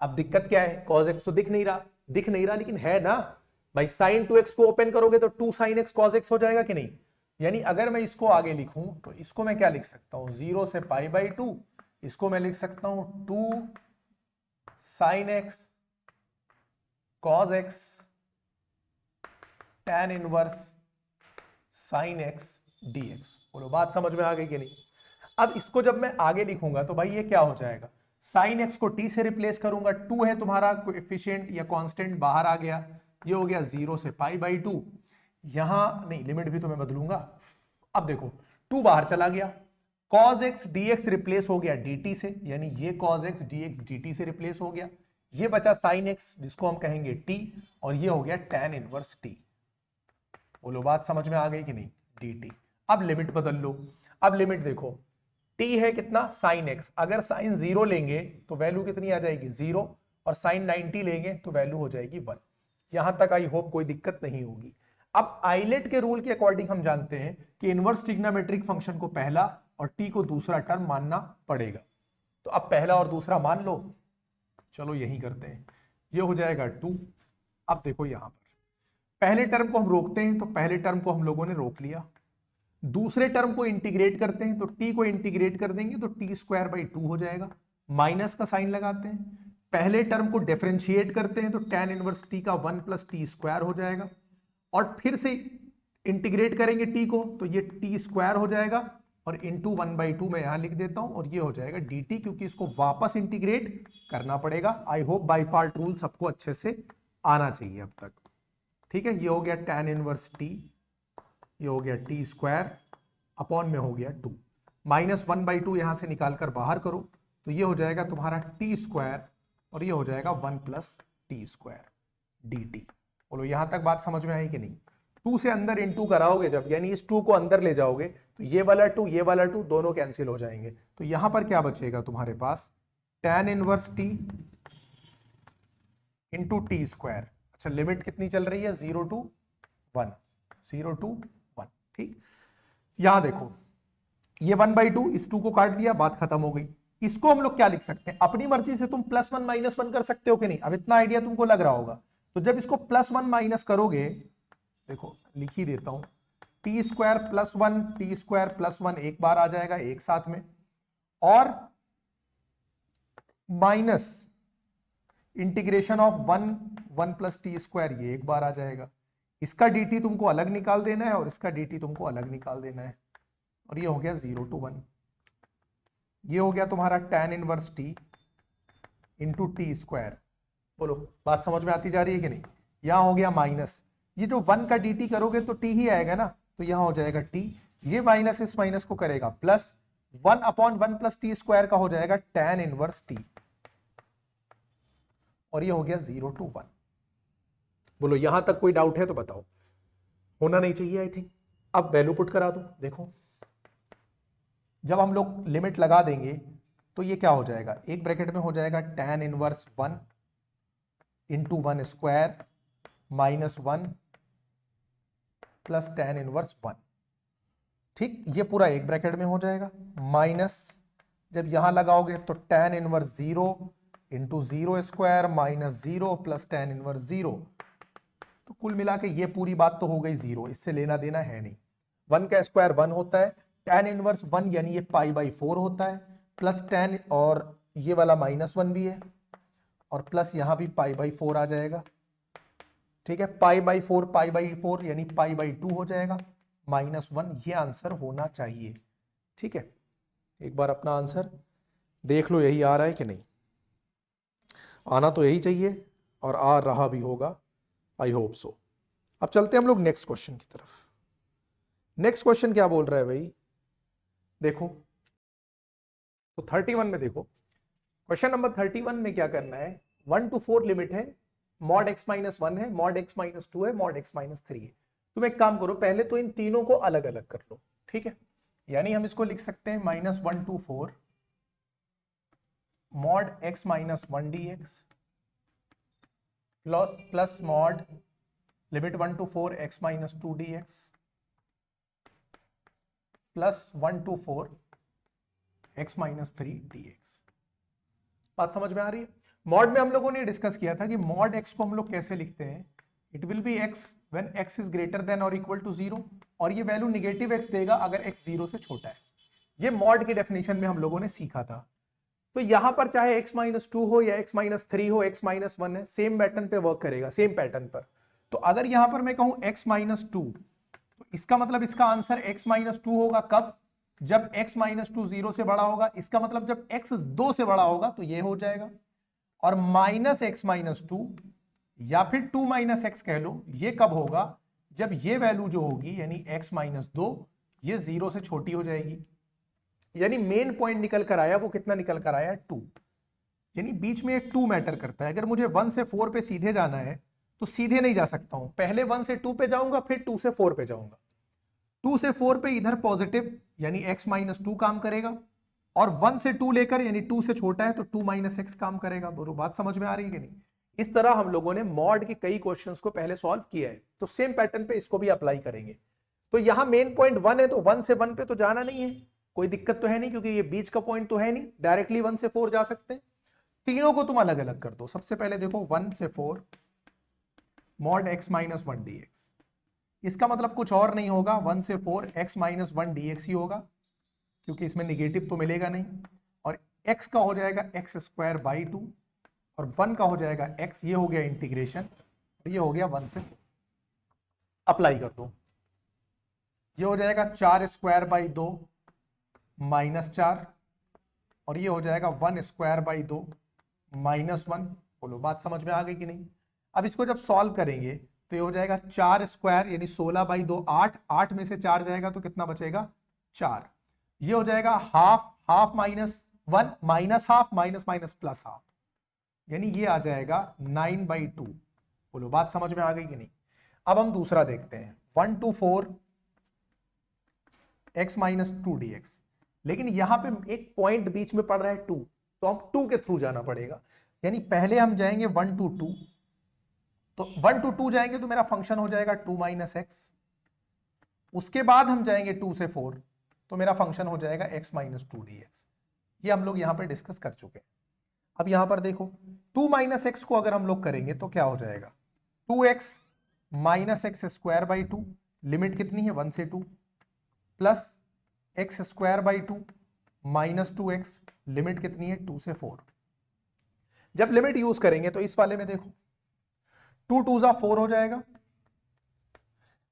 अब दिक्कत क्या है? cos x तो दिख नहीं रहा, लेकिन है ना भाई, sin 2x को ओपन करोगे तो 2 sin x cos x हो जाएगा कि नहीं? यानी अगर मैं इसको आगे लिखूं तो इसको मैं क्या लिख सकता हूं? 0 से π/2, इसको मैं लिख सकता हूं 2 sin x cos x tan inverse sin x dx। बोलो बात समझ में आ गई कि नहीं? अब इसको जब मैं आगे लिखूंगा तो भाई ये क्या हो जाएगा? sin x को t से रिप्लेस करूंगा, 2 है तुम्हारा कोएफिशिएंट या कांस्टेंट, बाहर आ गया, ये हो गया 0 से π/2। यहां नहीं, लिमिट भी तो मैं बदलूंगा। अब देखो 2 बाहर चला गया, cos x dx रिप्लेस हो गया dt से, यानी ये cos x dx dt से रिप्लेस हो गया, ये बचा sin x जिसको हम कहेंगे t, और ये हो गया tan इनवर्स t। बोलो बात समझ में आ गई कि नहीं, dt। अब लिमिट बदल लो, अब लिमिट देखो, t है कितना sin x, अगर sin 0 लेंगे तो वैल्यू कितनी आ जाएगी 0, और sin 90 लेंगे तो वैल्यू हो जाएगी 1। यहां तक आई होप कोई दिक्कत नहीं होगी। अब आइलेट के रूल के अकॉर्डिंग हम जानते हैं कि इनवर्स ट्रिग्नोमेट्रिक फंक्शन को पहला और t को दूसरा टर्म मानना पड़ेगा। तो अब पहला और दूसरा मान लो, चलो यही करते हैं, ये हो जाएगा 2। अब देखो यहां पर पहले टर्म को हम रोकते हैं, तो पहले टर्म को हम लोगों ने रोक लिया। दूसरे टर्म को इंटीग्रेट करते हैं, तो t को इंटीग्रेट कर देंगे तो t²/2 हो जाएगा। माइनस का साइन लगाते हैं, पहले टर्म को डिफरेंशिएट करते हैं तो tan इनवर्स t का 1 + t² हो जाएगा, और फिर से इंटीग्रेट करेंगे t को तो ये t² हो जाएगा, और इंटू 1/2 मैं यहां लिख देता हूं, और ये हो जाएगा dt, क्योंकि इसको वापस इंटीग्रेट करना पड़ेगा। I hope by part rule सबको अच्छे से आना चाहिए अब तक। ठीक है, ये हो गया tan इनवर्स t, ये हो गया t² अपॉन में हो गया 2, -1/2 यहां से निकालकर बाहर करो तो ये हो जाएगा तुम्हारा t², और ये हो जाएगा 1 + t² dt। बोलो यहां तक बात समझ में आई कि नहीं। 2 से अंदर इनटू कराओगे जब, यानी इस 2 को अंदर ले जाओगे तो ये वाला 2 ये वाला 2 दोनों कैंसिल हो जाएंगे, तो यहां पर क्या बचेगा तुम्हारे पास, tan inverse t into t²। अच्छा लिमिट कितनी चल रही है, 0 to 1, 0 to 1। ठीक, यहां देखो ये 1/2, इस 2 को काट दिया, बात खत्म हो गई। इसको हम लोग क्या लिख सकते हैं, अपनी मर्जी से तुम +1 -1 कर सकते हो कि नहीं, अब इतना आइडिया तुमको लग रहा होगा। तो जब इसको +1 माइनस करोगे, देखो लिख ही देता हूं, t² + 1 t² + 1 एक बार आ जाएगा एक साथ में, और माइनस इंटीग्रेशन ऑफ 1 + t² ये एक बार आ जाएगा। इसका dt तुमको अलग निकाल देना है और इसका dt तुमको अलग निकाल देना है, और ये हो गया 0 to 1। ये हो गया तुम्हारा tan inverse t into t²। बोलो बात समझ में आती जा रही है कि नहीं। यहां हो गया माइनस, ये जो 1 का dt करोगे तो t ही आएगा ना, तो यहां हो जाएगा t, ये माइनस इस माइनस को करेगा प्लस, 1/1 + t² का हो जाएगा tan इनवर्स t, और ये हो गया 0 to 1। बोलो यहां तक कोई डाउट है तो बताओ, होना नहीं चाहिए आई थिंक। अब वैल्यू पुट करा दो, देखो जब हम लोग लिमिट लगा देंगे तो ये क्या हो जाएगा, एक ब्रैकेट में हो जाएगा tan inverse 1 into 1² -1 plus tan inverse 1। ठीक, ये पूरा एक ब्रैकेट में हो जाएगा, माइनस जब यहां लगाओगे तो tan inverse 0 into 0² -0 plus tan inverse 0। तो कुल मिला के ये पूरी बात तो हो गई 0, इससे लेना देना है नहीं। 1 का स्क्वायर 1 होता है, tan इनवर्स 1 यानी ये π/4 होता है, प्लस tan, और ये वाला -1 भी है, और प्लस यहां भी π/4 आ जाएगा। ठीक है, π/4 यानी π/2 हो जाएगा, -1, ये आंसर होना चाहिए। ठीक है, एक बार अपना आंसर देख लो, यही आ रहा है कि नहीं। आना तो यही चाहिए और आ रहा भी होगा, आई होप सो। अब चलते हैं हम लोग नेक्स्ट क्वेश्चन की तरफ। नेक्स्ट क्वेश्चन क्या बोल रहा है भाई, देखो तो 31 में देखो, क्वेश्चन नंबर 31 में क्या करना है, 1 to 4 लिमिट है, mod x - 1 है, mod x - 2 है, mod x - 3 है। तुम एक काम करो, पहले तो इन तीनों को अलग अलग कर लो। ठीक है, यानी हम इसको लिख सकते हैं -1 to 4 mod x - 1 dx plus mod limit 1 to 4 x - 2 dx plus 1 to 4 x - 3 dx। बात समझ में आ रही है। मॉड में हम लोगों ने डिस्कस किया था कि मॉड x को हम लोग कैसे लिखते हैं, it will be x when x is greater than और इक्वल टू 0, और ये वैल्यू नेगेटिव x देगा अगर x 0 से छोटा है। ये मॉड की डेफिनेशन में हम लोगों ने सीखा था। तो यहां पर चाहे x - 2 हो या x - 3 हो, x - 1 है, सेम पैटर्न पे वर्क करेगा, सेम पैटर्न पर। तो अगर यहां पर मैं कहूं x - 2, तो इसका मतलब इसका आंसर x - 2 होगा कब, जब x - 2 0 से बड़ा होगा। इसका मतलब जब x 2 से बड़ा होगा तो ये हो जाएगा, और -x - 2 या फिर 2 - x कह लो, ये कब होगा, जब ये वैल्यू जो होगी यानी x - 2 ये 0 से छोटी हो जाएगी। यानी मेन पॉइंट निकल कर आया, वो कितना निकल कर आया, 2। यानी बीच में 2 मैटर करता है। अगर मुझे 1 से 4 पे सीधे जाना है तो सीधे नहीं जा सकता हूं, पहले 1 से 2 पे जाऊंगा, फिर 2 से 4 पे जाऊंगा। 2 से 4 पे इधर पॉजिटिव यानी x माइनस 2 काम करेगा, और 1 से 2 लेकर यानी 2 से छोटा है तो 2 माइनस एक्स काम करेगा। बोलो बात समझ में आ रही है कि नहीं? इस तरह हम लोगों ने मॉड के कई क्वेश्चंस को पहले सॉल्व किया है, तो सेम पैटर्न पे इसको भी अप्लाई करेंगे। तो यहां मेन पॉइंट 1 है, तो 1 से 1 पे तो जाना नहीं है, कोई दिक्कत तो है नहीं, क्योंकि ये बीच का पॉइंट तो है नहीं, डायरेक्टली 1 से 4 जा सकते हैं। तीनों को तुम अलग अलग कर दो। सबसे पहले देखो 1 से 4 मॉड x माइनस 1 dx, इसका मतलब कुछ और नहीं होगा, 1 से 4 x माइनस 1 dx ही होगा, क्योंकि इसमें निगेटिव तो मिलेगा नहीं, और x का हो जाएगा एक्स स्क्वायर बाई 2, और 1 का हो जाएगा x, ये हो गया इंटीग्रेशन, ये हो गया 1 से 4। अप्लाई कर दो, ये हो जाएगा 4 स्क्वायर बाई 2 माइनस 4, और ये हो जाएगा 1 स्क्वायर बाई 2 माइनस 1। बोलो बात समझ में आ गई कि नहीं? अब इसको जब सॉल्व करेंगे तो ये हो जाएगा 4 स्क्वायर यानी 16 बाई 2 8, 8 में से 4 जाएगा तो कितना बचेगा? 4। ये हो जाएगा half, half minus 1 minus half minus minus plus half, यानी ये आ जाएगा 9 बाई 2। बोलो बात समझ में आ गई कि नहीं? अब हम दूसरा देखते हैं, 1 to 4 x माइनस 2 dx, लेकिन यहां पे एक पॉइंट बीच में पड़ रहा है 2, तो हम 2 के थ्रू जाना पड़ेगा, यानी पहले हम जाएंगे 1 to 2, तो 1 to 2 जाएंगे तो मेरा फंक्शन हो जाएगा 2 माइनस एक्स, उसके बाद हम जाएंगे 2 से 4 तो मेरा फंक्शन हो जाएगा x माइनस 2 dx। ये हम लोग यहां पर डिस्कस कर चुके हैं। अब यहां पर देखो 2 माइनस एक्स को अगर हम लोग करेंगे तो क्या हो जाएगा? 2x minus X square by 2, limit कितनी है 1 से 2, plus x square by 2 minus 2x, limit कितनी है 2 से 4। जब लिमिट यूज करेंगे तो इस वाले में देखो 2 2 जा 4 हो जाएगा,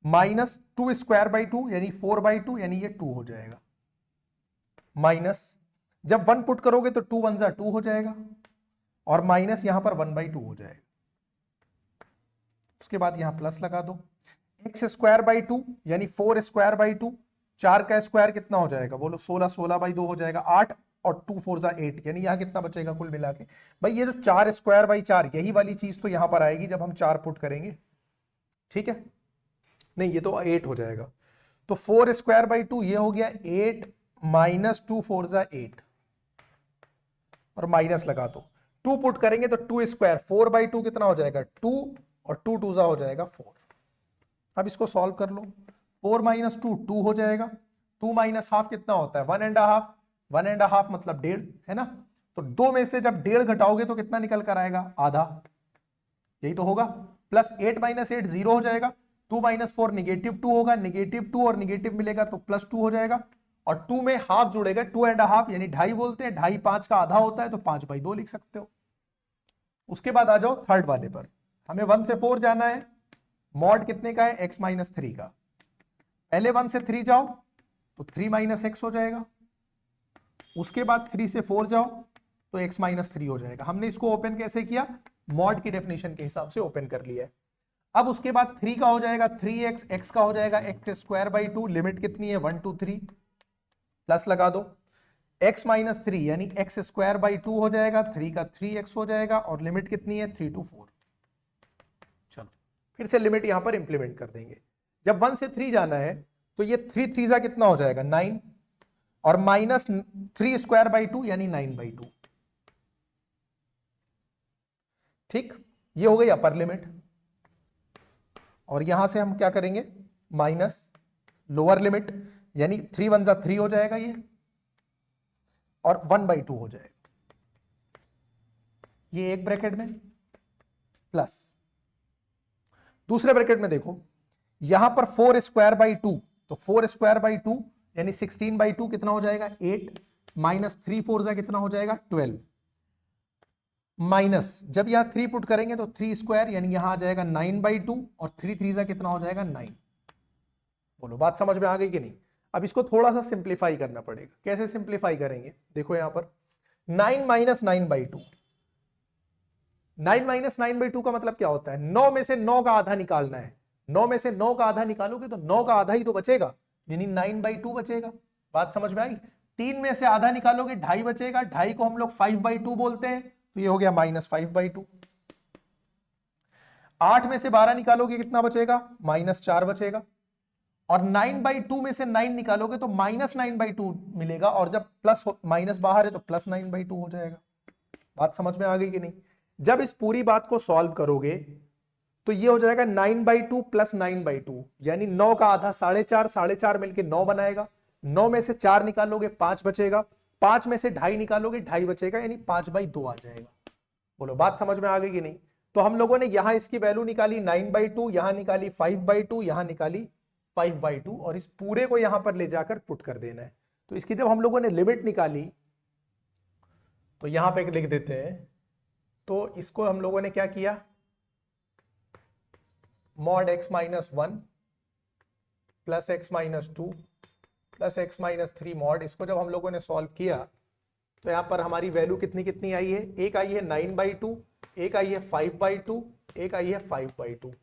माइनस 2 स्क्वायर बाई 2 यानी 4 बाई 2 यानी ये 2 हो जाएगा, माइनस जब 1 पुट करोगे तो 2 1 जा 2 हो जाएगा, और माइनस यहां पर 1 बाई 2 हो जाएगा। उसके बाद यहां प्लस लगा दो, एक्स स्क्वायर बाई 2 यानी 4 स्क्वायर बाई 2, 4 का स्क्वायर कितना हो जाएगा? बोलो 16, 16 बाई 2 हो जाएगा 8, और 2 4 जा 8, यानी यहां कितना बचेगा कुल मिला के? भाई ये जो 4 स्क्वायर बाई 4, यही वाली चीज तो यहां पर आएगी जब हम 4 पुट करेंगे, ठीक है? नहीं, ये तो 8 हो जाएगा, तो 4 स्क्वायर बाई 2 ये हो गया 8 माइनस 2 4 जा 8, और माइनस लगा दो, 2 पुट करेंगे तो 2 स्क्वायर 4 बाई 2 कितना हो जाएगा 2, और 2 2 जा हो जाएगा 4। अब इसको सॉल्व कर लो, 4 माइनस 2 2 हो जाएगा, 2 माइनस हाफ कितना होता है 1 एंड हाफ, 1 एंड हाफ मतलब 1.5 है ना, तो 2 में से जब 1.5 घटाओगे तो कितना निकल कर आएगा? आधा, यही तो होगा, प्लस 8 माइनस 8 0 हो जाएगा, 2 माइनस 4 निगेटिव 2 होगा, निगेटिव 2 और निगेटिव मिलेगा तो प्लस 2 हो जाएगा, और 2 में हाफ जुड़ेगा 2 एंड हाफ यानी 2.5 बोलते हैं, 2.5 5 का आधा होता है तो 5 बाई 2 लिख सकते हो। उसके बाद आ जाओ थर्ड वाले पर, हमें 1 से 4 जाना है, मॉड कितने का है? x माइनस 3 का, पहले 1 से 3 जाओ तो 3 माइनस एक्स हो जाएगा, उसके बाद 3 से 4 जाओ तो x माइनस 3 हो जाएगा। हमने इसको ओपन कैसे किया? मॉड की डेफिनेशन के हिसाब से ओपन कर लिया है। अब उसके बाद 3 का हो जाएगा 3x, x का हो जाएगा एक्स स्क्वायर बाई 2, लिमिट कितनी है 1 to 3, प्लस लगा दो, x माइनस 3 यानी एक्स स्क्वायर बाई 2 हो जाएगा, 3 का 3x हो जाएगा, और लिमिट कितनी है 3 to 4। चलो फिर से लिमिट यहां पर इंप्लीमेंट कर देंगे, जब 1 से 3 जाना है तो ये 3 3 जा कितना हो जाएगा 9, और माइनस 3 स्क्वायर बाई 2 यानी 9 बाई 2, ठीक, ये हो गई अपर लिमिट। और यहां से हम क्या करेंगे? माइनस लोअर लिमिट, यानी 3 1 जा 3 हो जाएगा ये, और 1 बाई 2 हो जाएगा, ये एक ब्रैकेट में, प्लस दूसरे ब्रैकेट में देखो यहां पर 4 स्क्वायर बाई 2, तो 4 स्क्वायर बाई 2 यानी 16 बाई 2 कितना हो जाएगा 8, माइनस 3 4 जा कितना हो जाएगा 12, माइनस जब यहां 3 पुट करेंगे तो 3 स्क्वायर यानी यहां आ जाएगा 9 बाई 2, और 3 3 जा कितना हो जाएगा 9। बोलो बात समझ में आ गई कि नहीं? अब इसको थोड़ा सा सिंप्लीफाई करना पड़ेगा, कैसे सिंप्लीफाई करेंगे? देखो यहां पर 9 माइनस 9 बाई 2, 9 माइनस 9 बाई 2 का मतलब क्या होता है? 9 में से 9 का आधा निकालना है, 9 में से 9 का आधा निकालोगे तो 9 का आधा ही तो बचेगा, यानी 9 बाई 2 बचेगा। बात समझ में आई? 3 में से आधा निकालोगे 2.5 बचेगा, 2.5 को हम लोग 5 बाई 2 बोलते हैं, तो ये हो गया माइनस 5 बाई 2। 8 में से 12 निकालोगे कितना बचेगा, -4 बचेगा। और 9/2 में से 9 निकालोगे तो -9/2 मिलेगा, और जब प्लस माइनस बाहर है तो +9/2 हो जाएगा। बात समझ में आ गई कि नहीं? जब इस पूरी बात को सॉल्व करोगे तो ये हो जाएगा 9/2 + 9/2, यानी 9 का आधा 4.5, 4.5 मिलके 9 बनाएगा। 9 में से 4 निकालोगे 5 बचेगा, 5 में से 2.5 निकालोगे 2.5 बचेगा, यानी 5/2 आ जाएगा। बोलो बात समझ में आ गई कि नहीं? तो हम लोगों ने यहां इसकी वैल्यू निकाली 9/2, यहां निकाली 5/2, यहां निकाली 5/2, और इस पूरे को यहां पर ले जाकर पुट कर देना है। तो इसकी जब हम लोगों ने लिमिट निकाली तो यहां पे लिख देते हैं। तो इसको हम लोगों ने क्या किया, mod x - 1 + x - 2 + x - 3 mod, इसको जब हम लोगों ने सॉल्व किया तो यहां पर हमारी वैल्यू कितनी कितनी आई है, एक आई है 9/2, एक आई है 5/2, एक आई है 5/2।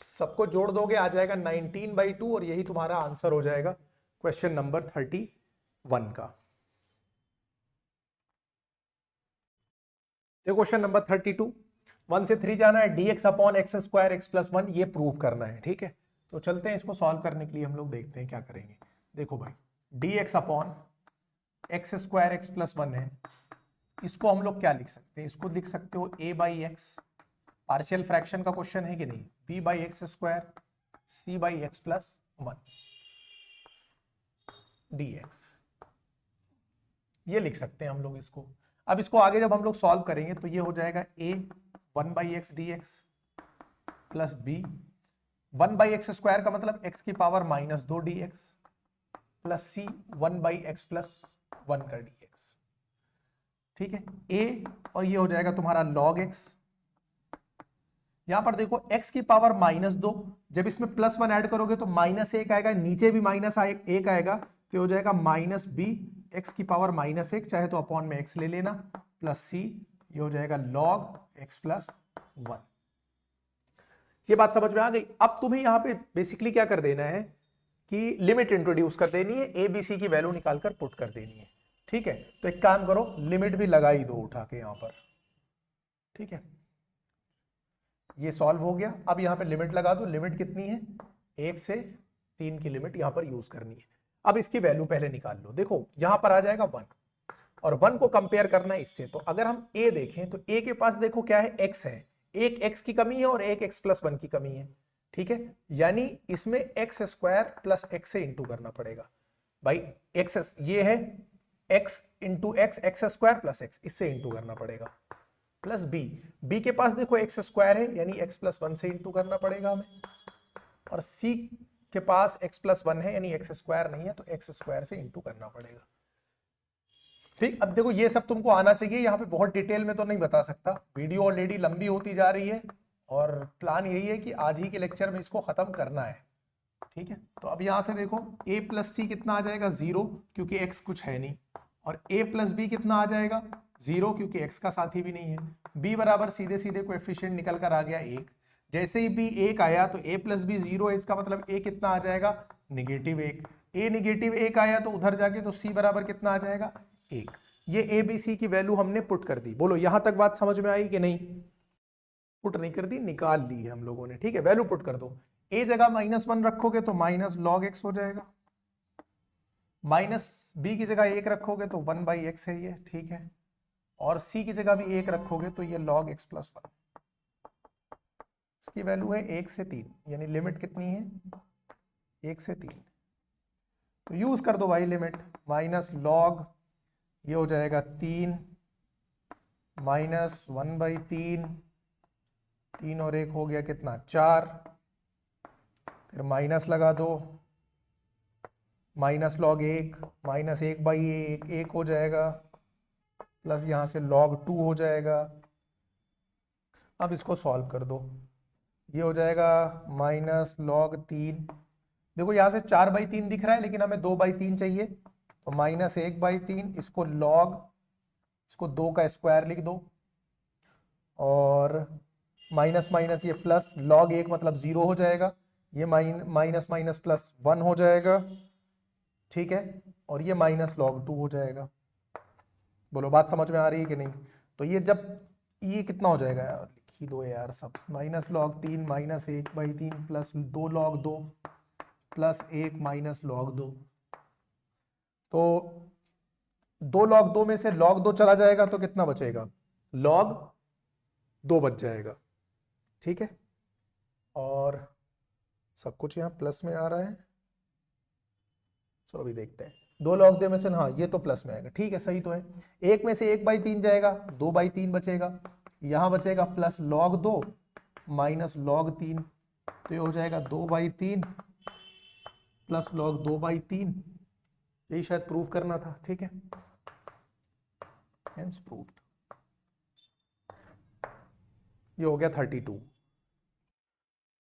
सबको जोड़ दोगे आ जाएगा 19/2, और यही तुम्हारा आंसर हो जाएगा क्वेश्चन नंबर 31 का। क्वेश्चन नंबर 32, 1 से 3 जाना है, dx/x² x+1 ये प्रूव करना है। ठीक है, तो चलते हैं इसको सॉल्व करने के लिए, हम लोग देखते हैं क्या करेंगे। देखो भाई, dx/x² x+1 है, इसको हम लोग क्या लिख सकते हैं, इसको लिख सकते हो a/x, पार्शियल फ्रैक्शन का क्वेश्चन है कि नहीं, b/x² c/x+1 dx, ये लिख सकते हैं हम लोग इसको। अब इसको आगे जब हम लोग सॉल्व करेंगे तो ये हो जाएगा a 1/x dx plus b 1/x² का मतलब x की power -2 dx plus c 1/x+1 का dx। ठीक है, a, और ये हो जाएगा तुम्हारा log x। यहां पर देखो x की पावर -2, जब इसमें +1 ऐड करोगे तो -1 आएगा, नीचे भी -1 आएगा, तो हो जाएगा -b x की पावर -1, चाहे तो अपॉन में x ले लेना, प्लस c, ये हो जाएगा log x+1। ये बात समझ में आ गई? अब तुम्हें यहां पे बेसिकली क्या कर देना है कि लिमिट इंट्रोड्यूस कर देनी है, ए बी सी की वैल्यू निकालकर पुट कर देनी है। ठीक है, तो एक काम करो, लिमिट भी लगा ही दो उठा के यहां पर। ठीक है, ये सॉल्व हो गया। अब यहां पे लिमिट लगा दो, लिमिट कितनी है, 1 से 3 की लिमिट यहां पर यूज करनी है। अब इसकी वैल्यू पहले निकाल लो, देखो यहां पर आ जाएगा 1, और 1 को कंपेयर करना है इससे। तो अगर हम a देखें तो a के पास देखो क्या है, x है, एक x की कमी है और एक x+1 की कमी है। ठीक है, यानी इसमें x² + x से इंटू करना पड़ेगा भाई। x ये है x × x, x² + x, इससे इंटू करना पड़ेगा, प्लस b के पास देखो x² है, यानी x+1 से इंटू करना पड़ेगा हमें, और c के पास x+1 है, यानी x² नहीं है, तो x² से इंटू करना पड़ेगा। ठीक, अब देखो ये सब तुमको आना चाहिए, यहाँ पे बहुत डिटेल में तो नहीं बता सकता, वीडियो ऑलरेडी लंबी होती जा रही है, और प्लान यही है कि आज ही के लेक्चर में इसको खत्म करना है। ठीक है, तो अब यहाँ से देखो a + c कितना आ जाएगा, 0, क्योंकि x कुछ है नहीं, और a + b कितना आ जाएगा, 0, क्योंकि x का साथी भी नहीं है। b बराबर सीधे सीधे कोएफिशिएंट निकल कर आ गया 1। जैसे ही b 1 आया तो a + b 0 है, इसका मतलब a कितना आ जाएगा, -1। a -1 आया तो उधर जाके तो c बराबर कितना आ जाएगा, 1। ये ए बी सी की वैल्यू हमने पुट कर दी। बोलो यहां तक बात समझ में आई कि नहीं? पुट नहीं कर दी, निकाल ली है हम लोगों ने। ठीक है, वैल्यू पुट कर दो। ए जगह -1 रखोगे तो -log x हो जाएगा, -b की जगह 1 रखोगे तो 1/x है ये। ठीक है, और c की जगह भी 1 रखोगे तो ये log x+1, इसकी वैल्यू है 1 से 3, यानी लिमिट कितनी है, 1 से 3। तो यूज कर दो भाई लिमिट, -log, ये हो जाएगा 3 -1/3, 3 और 1 हो गया कितना, 4, फिर माइनस लगा दो, -log 1, -1/1, 1 हो जाएगा, प्लस यहां से log 2 हो जाएगा। अब इसको सॉल्व कर दो, ये हो जाएगा -log 3, देखो यहां से 4/3 दिख रहा है, लेकिन हमें 2/3 चाहिए, तो -1/3, इसको log, इसको 2 का स्क्वायर लिख दो, और माइनस माइनस ये प्लस, log 1 मतलब 0 हो जाएगा, ये माइनस माइनस प्लस 1 हो जाएगा। ठीक है, और ये -log 2 हो जाएगा। बोलो बात समझ में आ रही है कि नहीं? तो ये जब ये कितना हो जाएगा यार, ही दो यार सब, minus log 3 minus 1/3 plus 2 log 2 plus 1 minus log 2। तो 2 लॉग 2 में से लॉग 2 चला जाएगा तो कितना बचेगा, लॉग 2 बच जाएगा। ठीक है, और सब कुछ यहां प्लस में आ रहा है। चलो अभी देखते हैं, 2 लॉग 2 में से, हाँ ये तो प्लस में आएगा, ठीक है सही तो है। 1 में से 1/3 जाएगा, 2/3 बचेगा, यहां बचेगा प्लस लॉग 2 माइनस लॉग 3, तो ये हो जाएगा 2/3 प्लस लॉग 2/3। यही शायद प्रूव करना था, ठीक है, हेंस प्रूव्ड। ये हो गया 32।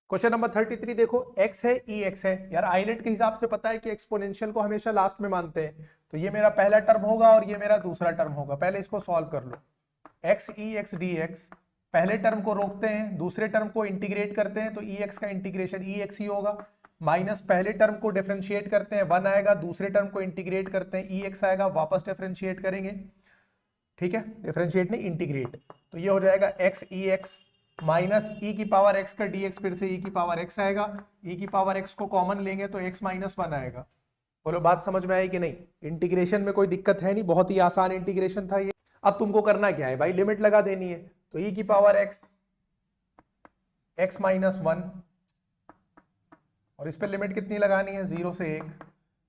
क्वेश्चन नंबर 33 देखो, x है ई एक्स है। यार आइलेट के हिसाब से पता है कि एक्सपोनेंशियल को हमेशा लास्ट में मानते हैं, तो ये मेरा पहला टर्म होगा और ये मेरा दूसरा टर्म होगा। पहले इसको सॉल्व कर लो, x ई एक्स डी एक्स, पहले टर्म को रोकते हैं, दूसरे टर्म को इंटीग्रेट करते हैं, तो ई एक्स का इंटीग्रेशन ई एक्स ही होगा, माइनस पहले टर्म को डिफरेंशिएट करते हैं 1 आएगा, दूसरे टर्म को इंटीग्रेट करते हैं ई एक्स आएगा, वापस डिफरेंशिएट करेंगे, ठीक है, डिफरेंशिएट नहीं इंटीग्रेट, तो ये हो जाएगा x ई एक्स माइनस ई की पावर x का dx, फिर से ई की पावर x आएगा, ई की पावर x को कॉमन लेंगे तो x माइनस 1 आएगा। बोलो बात समझ में आई कि नहीं? इंटीग्रेशन में कोई दिक्कत है नहीं, बहुत ही आसान इंटीग्रेशन था ये। अब तुमको करना क्या है भाई, लिमिट लगा देनी है, तो ई की पावर x माइनस 1, और इस पर लिमिट कितनी लगानी है, 0 से 1,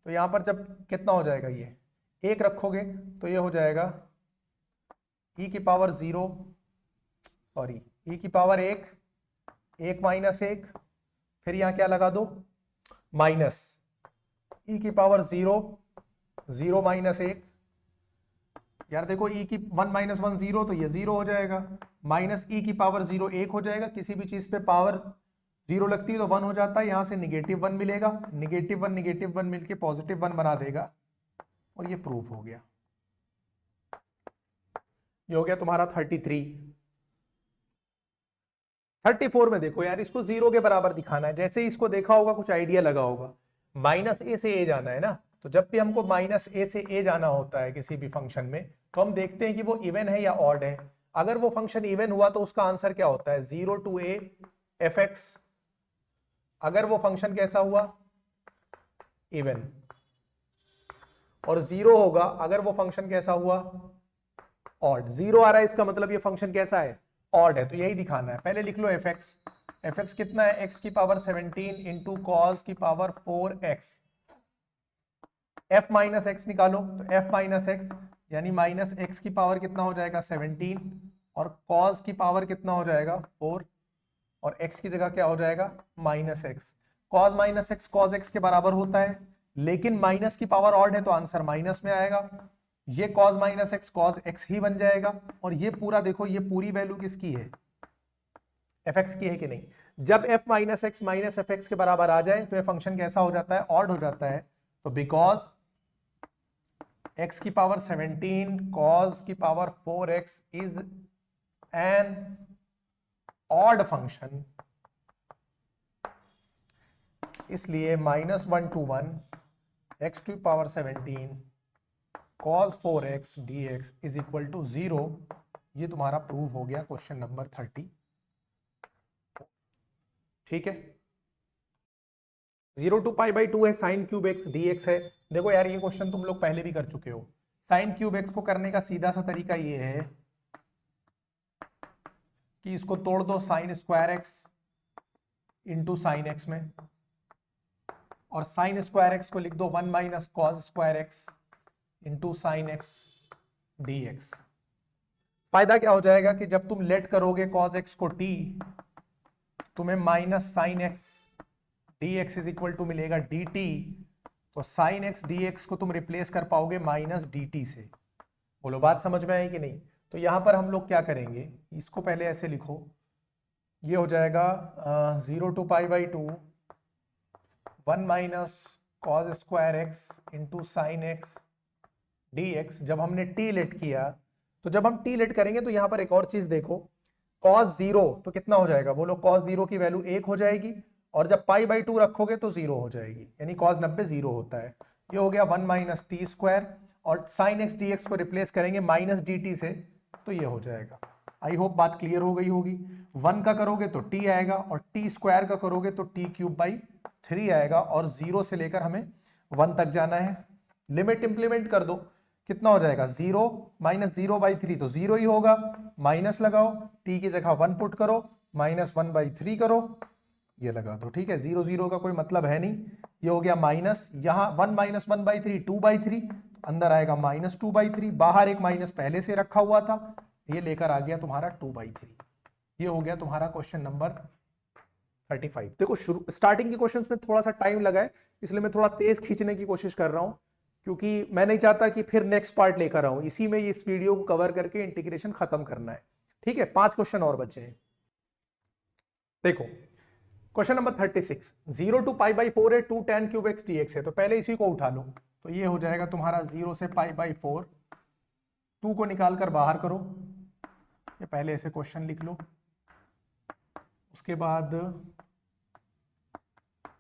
तो यहां पर जब कितना हो जाएगा, ये 1 रखोगे तो ये हो जाएगा ई की पावर 0, सॉरी ई की पावर 1 माइनस 1, फिर यहां क्या लगा दो, माइनस ई की पावर 0 माइनस 1। यार देखो ई की 1 माइनस 1 0, तो ये 0 हो जाएगा, माइनस ई की पावर 0 1 हो जाएगा, किसी भी चीज पे पावर 0 लगती है तो 1 हो जाता है, यहां से -1 मिलेगा, -1 मिलके +1 बना देगा, और ये प्रूफ हो गया। ये हो गया तुम्हारा 33। 34 में देखो यार, इसको 0 के बराबर दिखाना है, जैसे ही इसको देखा होगा कुछ आइडिया लगा होगा, माइनस ए से ए जाना है ना, तो जब भी हमको माइनस ए से ए जाना होता है किसी भी फंक्शन में, तो हम देखते हैं कि वो इवन है या ऑड है। अगर वो फंक्शन इवन हुआ तो उसका आंसर क्या होता है, 0 to a fx। अगर वो फंक्शन कैसा हुआ, इवन, और 0 होगा अगर वो फंक्शन कैसा हुआ, ऑड। 0 आ रहा है इसका मतलब ये फंक्शन कैसा है, ऑड है, तो यही दिखाना है। पहले लिख लो fx कितना है, x की पावर 17 इंटू कॉस की power 4x, f minus x निकालो, तो f माइनस एक्स यानी माइनस एक्स की पावर कितना हो जाएगा 17, और कॉस की पावर कितना हो जाएगा 4, और x की जगह क्या हो जाएगा minus x. Cos minus x cos x के बराबर होता है, लेकिन माइनस की पावर ऑड है तो आंसर माइनस में आएगा, ये cos minus x cos x ही बन जाएगा, और ये पूरा देखो, ये पूरी वैल्यू किसकी है, fx की है कि नहीं। जब f minus x minus F x के बराबर आ जाए तो ये फंक्शन कैसा हो जाता है, ऑड हो जाता है। तो बिकॉज x की पावर 17 cos की power 4x is an odd function, इसलिए -1 to 1 x to power 17 cos 4x dx is equal to 0। ये तुम्हारा प्रूव हो गया क्वेश्चन नंबर 30। ठीक है, 0 to π/2 है, साइन क्यूब एक्स dx है। देखो यार ये क्वेश्चन तुम लोग पहले भी कर चुके हो। साइन क्यूब एक्स को करने का सीधा सा तरीका ये है कि इसको तोड़ दो sign square x into sine x में, और साइन स्क्वायर एक्स को लिख दो 1 minus cos square x into sine X dx। फायदा क्या हो जाएगा कि जब तुम लेट करोगे cos x को t, तुम्हें minus sine X dx is equal to मिलेगा dt, तो साइन एक्स dx को तुम रिप्लेस कर पाओगे माइनस dt से। बोलो बात समझ में आई कि नहीं। तो यहां पर हम लोग क्या करेंगे, इसको पहले ऐसे लिखो, ये हो जाएगा 0 to π/2 1 minus cos square x into sine X dx। जब हमने t लेट किया, तो जब हम t लेट करेंगे तो यहां पर एक और चीज देखो, cos 0 तो कितना हो जाएगा, बोलो cos 0 की वैल्यू 1 हो जाएगी, और जब π/2 रखोगे तो 0 हो जाएगी, यानी cos 90 0 होता है। ये हो गया 1 माइनस टी स्क्वायर, और साइन एक्स dx को रिप्लेस करेंगे माइनस dt से, तो ये हो जाएगा। आई होप बात क्लियर हो गई होगी। 1 का करोगे तो t आएगा और t स्क्वायर का करोगे तो t क्यूब बाई 3 आएगा और 0 से लेकर हमें 1 तक जाना है। लिमिट इंप्लीमेंट कर दो, कितना हो जाएगा 0 माइनस 0/3 तो 0 ही होगा, माइनस लगाओ, t की जगह 1 पुट करो, -1/3 करो, ये लगा दो। ठीक है, 0 0 का कोई मतलब है नहीं, ये हो गया माइनस, यहाँ 1 माइनस 1/3 2/3, अंदर आएगा -2/3, बाहर एक माइनस पहले से रखा हुआ था, ये लेकर आ गया तुम्हारा 2/3। ये हो गया तुम्हारा क्वेश्चन नंबर 35। देखो शुरू स्टार्टिंग के क्वेश्चंस में थोड़ा सा टाइम लगा है, इसलिए मैं थोड़ा तेज खींचने की कोशिश कर रहा हूं, क्योंकि मैं नहीं चाहता कि फिर नेक्स्ट पार्ट लेकर आऊं, इसी में इस वीडियो को कवर करके इंटीग्रेशन खत्म करना है। ठीक है, 5 क्वेश्चन और बचे हैं। देखो क्वेश्चन नंबर 36, 0 to π/4 है, 2 tan क्यूब x dx है, तो पहले इसी को उठा लो, तो ये हो जाएगा तुम्हारा 0 से π/4, 2 को निकाल कर बाहर करो, ये पहले ऐसे क्वेश्चन लिख लो। उसके बाद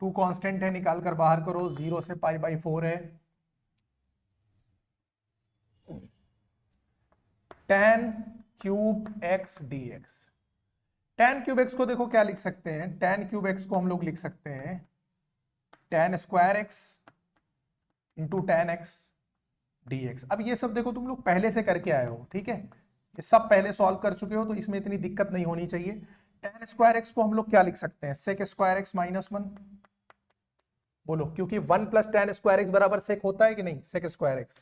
2 कांस्टेंट है, निकाल कर बाहर करो, 0 से π/4 है, tan cube x dx। tan cube x को देखो क्या लिख सकते हैं, tan क्यूब x को हम लोग लिख सकते हैं tan square x into tan x dx। अब ये सब देखो तुम लोग पहले से करके आए हो, ठीक है, ये सब पहले सॉल्व कर चुके हो, तो इसमें इतनी दिक्कत नहीं होनी चाहिए। tan स्क्वायर x को हम लोग क्या लिख सकते हैं, sec स्क्वायर x -1, बोलो, क्योंकि 1 प्लस tan स्क्वायर x बराबर sec होता है कि नहीं, sec square x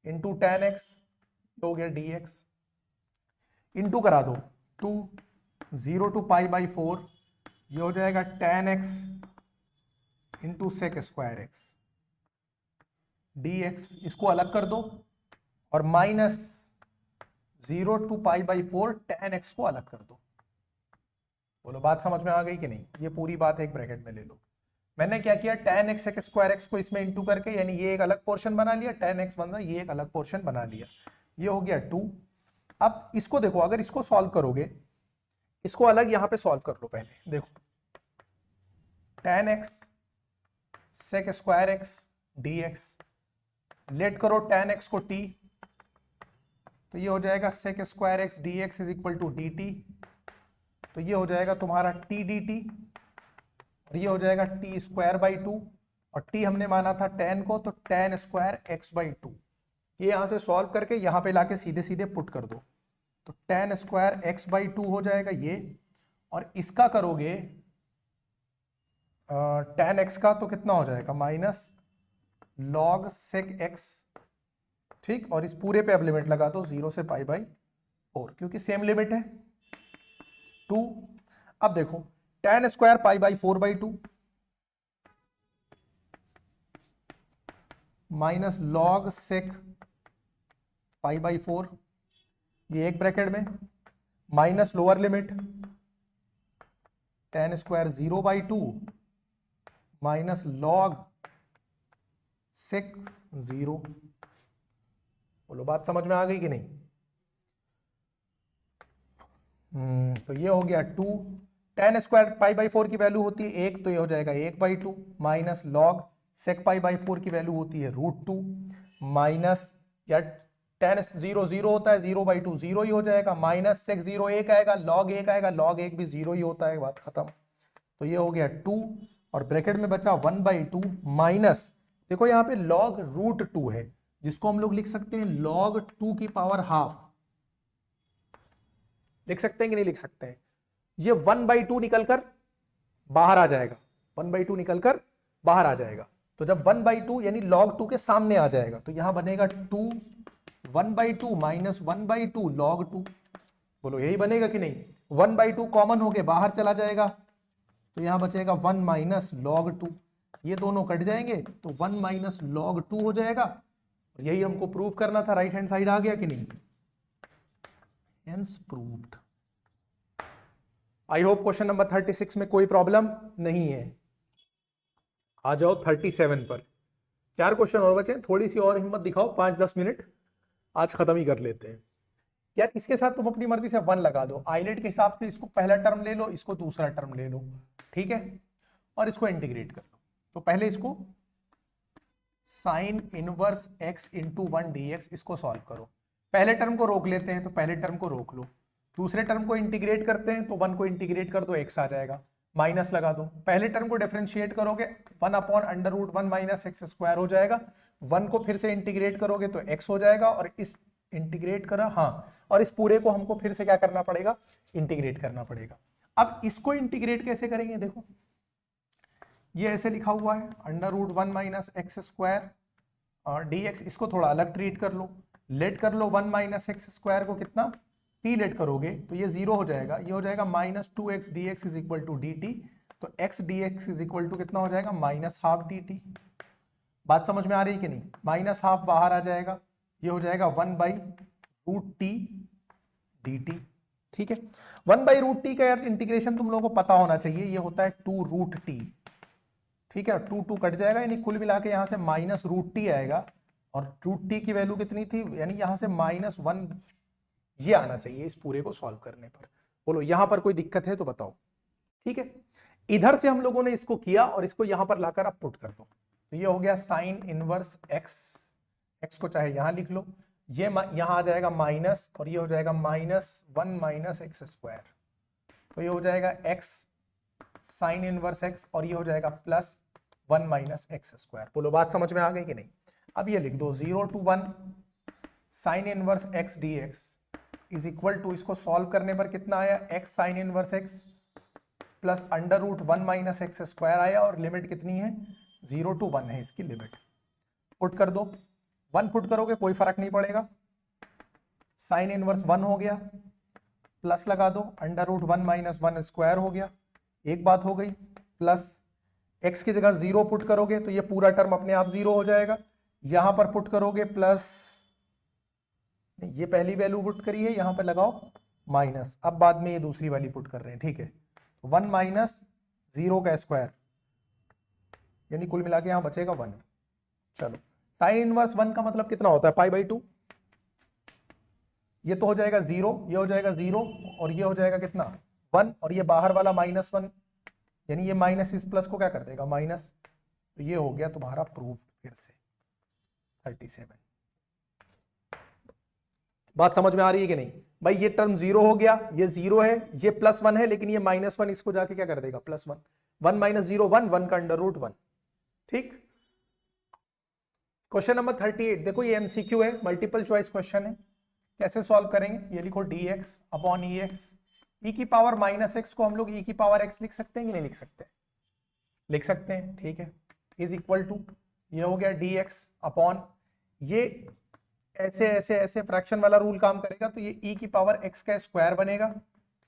into tan x हो गया dx, इंटू करा दो 2 0 to π/4, ये हो जाएगा tan x into sec square x dx, इसको अलग कर दो और माइनस 0 to π/4 tan x को अलग कर दो। बोलो बात समझ में आ गई कि नहीं, ये पूरी बात एक ब्रैकेट में ले लो। मैंने क्या किया, tan x sec square x को इसमें इंटू करके, यानी ये एक अलग पोर्शन बना लिया, tan x बन रहा, ये एक अलग पोर्शन बना लिया, ये हो गया 2। अब इसको देखो, अगर इसको सॉल्व करोगे, इसको अलग यहां पे सॉल्व कर लो पहले, देखो tan x sec square x dx, let करो tan x को t, तो ये हो जाएगा sec square x dx is equal to dt, तो ये हो जाएगा तुम्हारा t dt, और ये हो जाएगा t स्क्वायर बाई 2, और t हमने माना था tan को, तो tan स्क्वायर x/2, ये यहां से सॉल्व करके यहां पे लाके सीधे सीधे पुट कर दो, तो tan स्क्वायर x/2 हो जाएगा ये, और इसका करोगे tan x का, तो कितना हो जाएगा माइनस log sec x, ठीक, और इस पूरे पे अब लिमिट लगा दो 0 से π/4, क्योंकि सेम लिमिट है 2। अब देखो tan square π/4/2 minus log sec π/4, ये एक ब्रैकेट में, minus lower limit tan square 0/2 minus log sec 0। बोलो बात समझ में आ गई कि नहीं। तो ये हो गया 2, tan स्क्वायर π/4 की वैल्यू होती है 1, तो ये हो जाएगा 1/2 माइनस log sec π/4 की वैल्यू होती है √2 माइनस, या tan 0 0 होता है, 0/2 0 ही हो जाएगा, माइनस sec 0 1 आएगा, log 1 आएगा, log 1 भी 0 ही होता है, बात खत्म। तो ये हो गया 2, और ब्रैकेट में बचा 1/2 माइनस, देखो यहाँ पे log √2 है, जिसको हम लोग लिख सकते हैं log 2 की पावर हाफ, लिख सकते हैं कि नहीं लिख सकते हैं। ये 1/2 निकलकर बाहर आ जाएगा, 1/2 निकलकर बाहर आ जाएगा, तो जब 1/2 यानी log 2 के सामने आ जाएगा, तो यहां बनेगा 2 1/2 माइनस 1/2 log 2, बोलो यही बनेगा कि नहीं। 1/2 कॉमन होके बाहर चला जाएगा, तो यहां बचेगा 1 माइनस log 2, ये दोनों कट जाएंगे, तो 1 माइनस log 2 हो जाएगा, और यही हमको प्रूव करना था, राइट हैंड साइड आ गया कि नहीं, hence proved. I hope question number 36 में कोई प्रॉब्लम नहीं है। आ जाओ 37 पर, 4 क्वेश्चन और बचे, थोड़ी सी और हिम्मत दिखाओ, 5-10 मिनट आज खत्म ही कर लेते हैं यार। इसके साथ तुम अपनी मर्जी से 1 लगा दो, आइलेट के हिसाब से इसको पहला टर्म ले लो, इसको दूसरा टर्म ले लो, ठीक है, और इसको इंटीग्रेट कर लो। तो पहले इसको sign inverse x into 1 dx, इसको सॉल्व करो, पहले टर्म को रोक लेते हैं, तो पहले टर्म को रोक लो, दूसरे टर्म को इंटीग्रेट करते हैं तो 1 को इंटीग्रेट कर दो x आ जाएगा, माइनस लगा दो। पहले टर्म को डिफरेंशिएट करोगे 1/√1 माइनस एक्स स्क्वायर हो जाएगा। 1 को फिर से इंटीग्रेट करोगे तो x हो जाएगा, और इस इंटीग्रेट करा, हाँ, और इस पूरे को हमको फिर से क्या करना पड़ेगा, इंटीग्रेट करना पड़ेगा। अब इसको इंटीग्रेट कैसे करेंगे, देखो ये ऐसे लिखा हुआ है √1 माइनस एक्स स्क्वायर और dx, इसको थोड़ा अलग ट्रीट कर लो, लेट कर लो 1 माइनस एक्स स्क्वायर को कितना t लेट करोगे तो ये 0 हो जाएगा, ये हो जाएगा -2x dx is equal to dt, तो x dx is equal to कितना हो जाएगा, -½ dt। बात समझ में आ रही कि नहीं, -½ बाहर आ जाएगा, ये हो जाएगा 1/√t dt। ठीक है, 1/√t का यार इंटीग्रेशन तुम लोगों को पता होना चाहिए, ये होता है 2√t। ठीक है, 2 कट जाएगा, यानी कुल मिला के यहाँ से -√t आएगा, और √t की वैल्यू कितनी थी, यानी यहाँ से -1 ये आना चाहिए इस पूरे को सॉल्व करने पर। बोलो यहाँ पर कोई दिक्कत है तो बताओ। ठीक है, इधर से हम लोगों ने इसको किया और इसको यहाँ पर लाकर आप पुट कर दो, तो ये हो गया साइन इनवर्स x को चाहे यहाँ लिख लो, ये यहाँ आ जाएगा माइनस, और ये हो जाएगा -1 माइनस एक्स स्क्वायर, तो ये हो जाएगा x साइन इनवर्स x, और ये हो जाएगा +1 माइनस एक्स स्क्वायर। बोलो बात समझ में आ गई कि नहीं। अब ये लिख दो 0 to 1 sine inverse x dx is equal to, इसको सॉल्व करने पर कितना आया, x sine inverse x plus √1 minus X square आया, और लिमिट कितनी है, 0 to 1 है इसकी लिमिट। पुट कर दो, 1 पुट करोगे कोई फर्क नहीं पड़ेगा, साइन इनवर्स 1 हो गया, प्लस लगा दो √1 माइनस 1 स्क्वायर हो गया, एक बात हो गई, प्लस x की जगह 0 पुट करोगे तो ये पूरा टर्म अपने आप 0 हो जाएगा, यहां पर पुट करोगे प्लस, ये पहली वैल्यू पुट करी है, यहां पर लगाओ माइनस, अब बाद में ये दूसरी वाली पुट कर रहे हैं। ठीक है, 1 माइनस 0 का स्क्वायर, यानी कुल मिला के यहां बचेगा 1। चलो, साइन इनवर्स 1 का मतलब कितना होता है, π/2, ये तो हो जाएगा 0, ये हो जाएगा 0, और ये हो जाएगा कितना 1, और ये बाहर वाला -1, यानी ये माइनस इस प्लस को क्या कर देगा, माइनस, तो ये हो गया तुम्हारा प्रूफ फिर से 37। बात समझ में आ रही है कि नहीं भाई, ये टर्म 0 हो गया, ये 0 है, ये +1 है, लेकिन ये -1 इसको जाके क्या कर देगा, +1, 1 माइनस 0 1, 1 का √1। ठीक, क्वेश्चन नंबर 38, देखो ये MCQ है, मल्टीपल चॉइस क्वेश्चन है, कैसे सॉल्व करेंगे, ये लिखो dx अपॉन ex, e की पावर -x को हम लोग e की पावर x लिख सकते हैं कि नहीं लिख सकते, लिख सकते हैं। ठीक है, इज इक्वल टू, ये हो गया dx अपॉन, ये ऐसे ऐसे ऐसे फ्रैक्शन वाला रूल काम करेगा, तो ये e की पावर x का स्क्वायर बनेगा,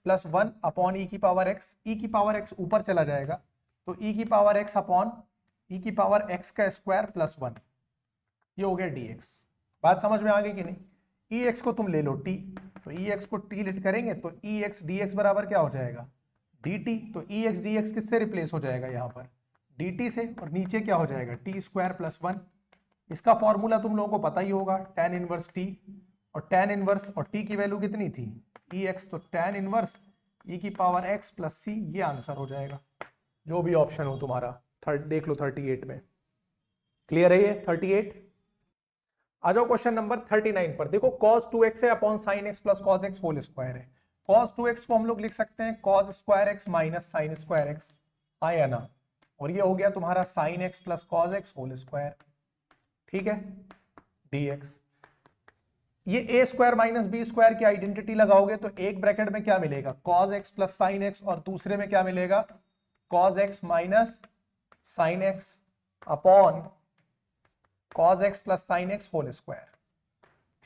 +1 अपॉन e की पावर x, e की पावर x ऊपर चला जाएगा, तो e की पावर x अपॉन e की पावर x का स्क्वायर +1, ये हो गया dx। बात समझ में आ गई कि नहीं, ex को तुम ले लो t, तो ex को t लिट करेंगे तो ex dx बराबर क्या हो जाएगा, dt, तो ex dx किससे रिप्लेस हो जाएगा यहाँ पर, dt से, और नीचे क्या हो जाएगा, t स्क्वायर +1। इसका फॉर्मूला तुम लोगों को पता ही होगा, tan इनवर्स t, और tan इनवर्स और t की वैल्यू कितनी थी, ex, तो tan इनवर्स e की पावर x प्लस c, ये आंसर हो जाएगा, जो भी ऑप्शन हो तुम्हारा। देख लो 38 में, क्लियर है ये 38। आ जाओ क्वेश्चन नंबर 39 पर, देखो cos 2x है upon sin x plus cos x whole square है। cos 2x को हम लोग लिख सकते हैं cos square x minus sin square x, आया ना, और ये हो गया तुम्हारा sin x plus cos x whole square. ठीक है, dx, ये a स्क्वायर माइनस बी स्क्वायर की आइडेंटिटी लगाओगे तो एक ब्रैकेट में क्या मिलेगा, cos x plus sin x, और दूसरे में क्या मिलेगा, cos x minus sin x upon cos x plus sin x whole square.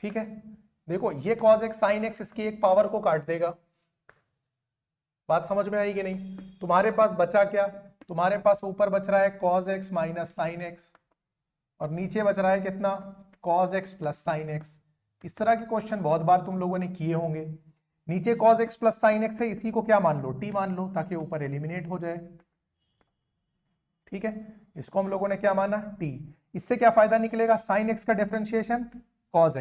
ठीक है, देखो ये cos x sin x इसकी एक पावर को काट देगा। बात समझ में आई कि नहीं, तुम्हारे पास बचा क्या, तुम्हारे पास ऊपर बच रहा है cos x minus sin x, और नीचे बच रहा है कितना, cos x plus sin x। इस तरह के क्वेश्चन बहुत बार तुम लोगों ने किए होंगे। नीचे cos x plus sin x है, इसी को क्या मान लो, t मान लो, ताकि ऊपर एलिमिनेट हो जाए। ठीक है, इसको हम लोगों ने क्या माना, t। इससे क्या फायदा निकलेगा, sin x का डिफरेंशिएशन cos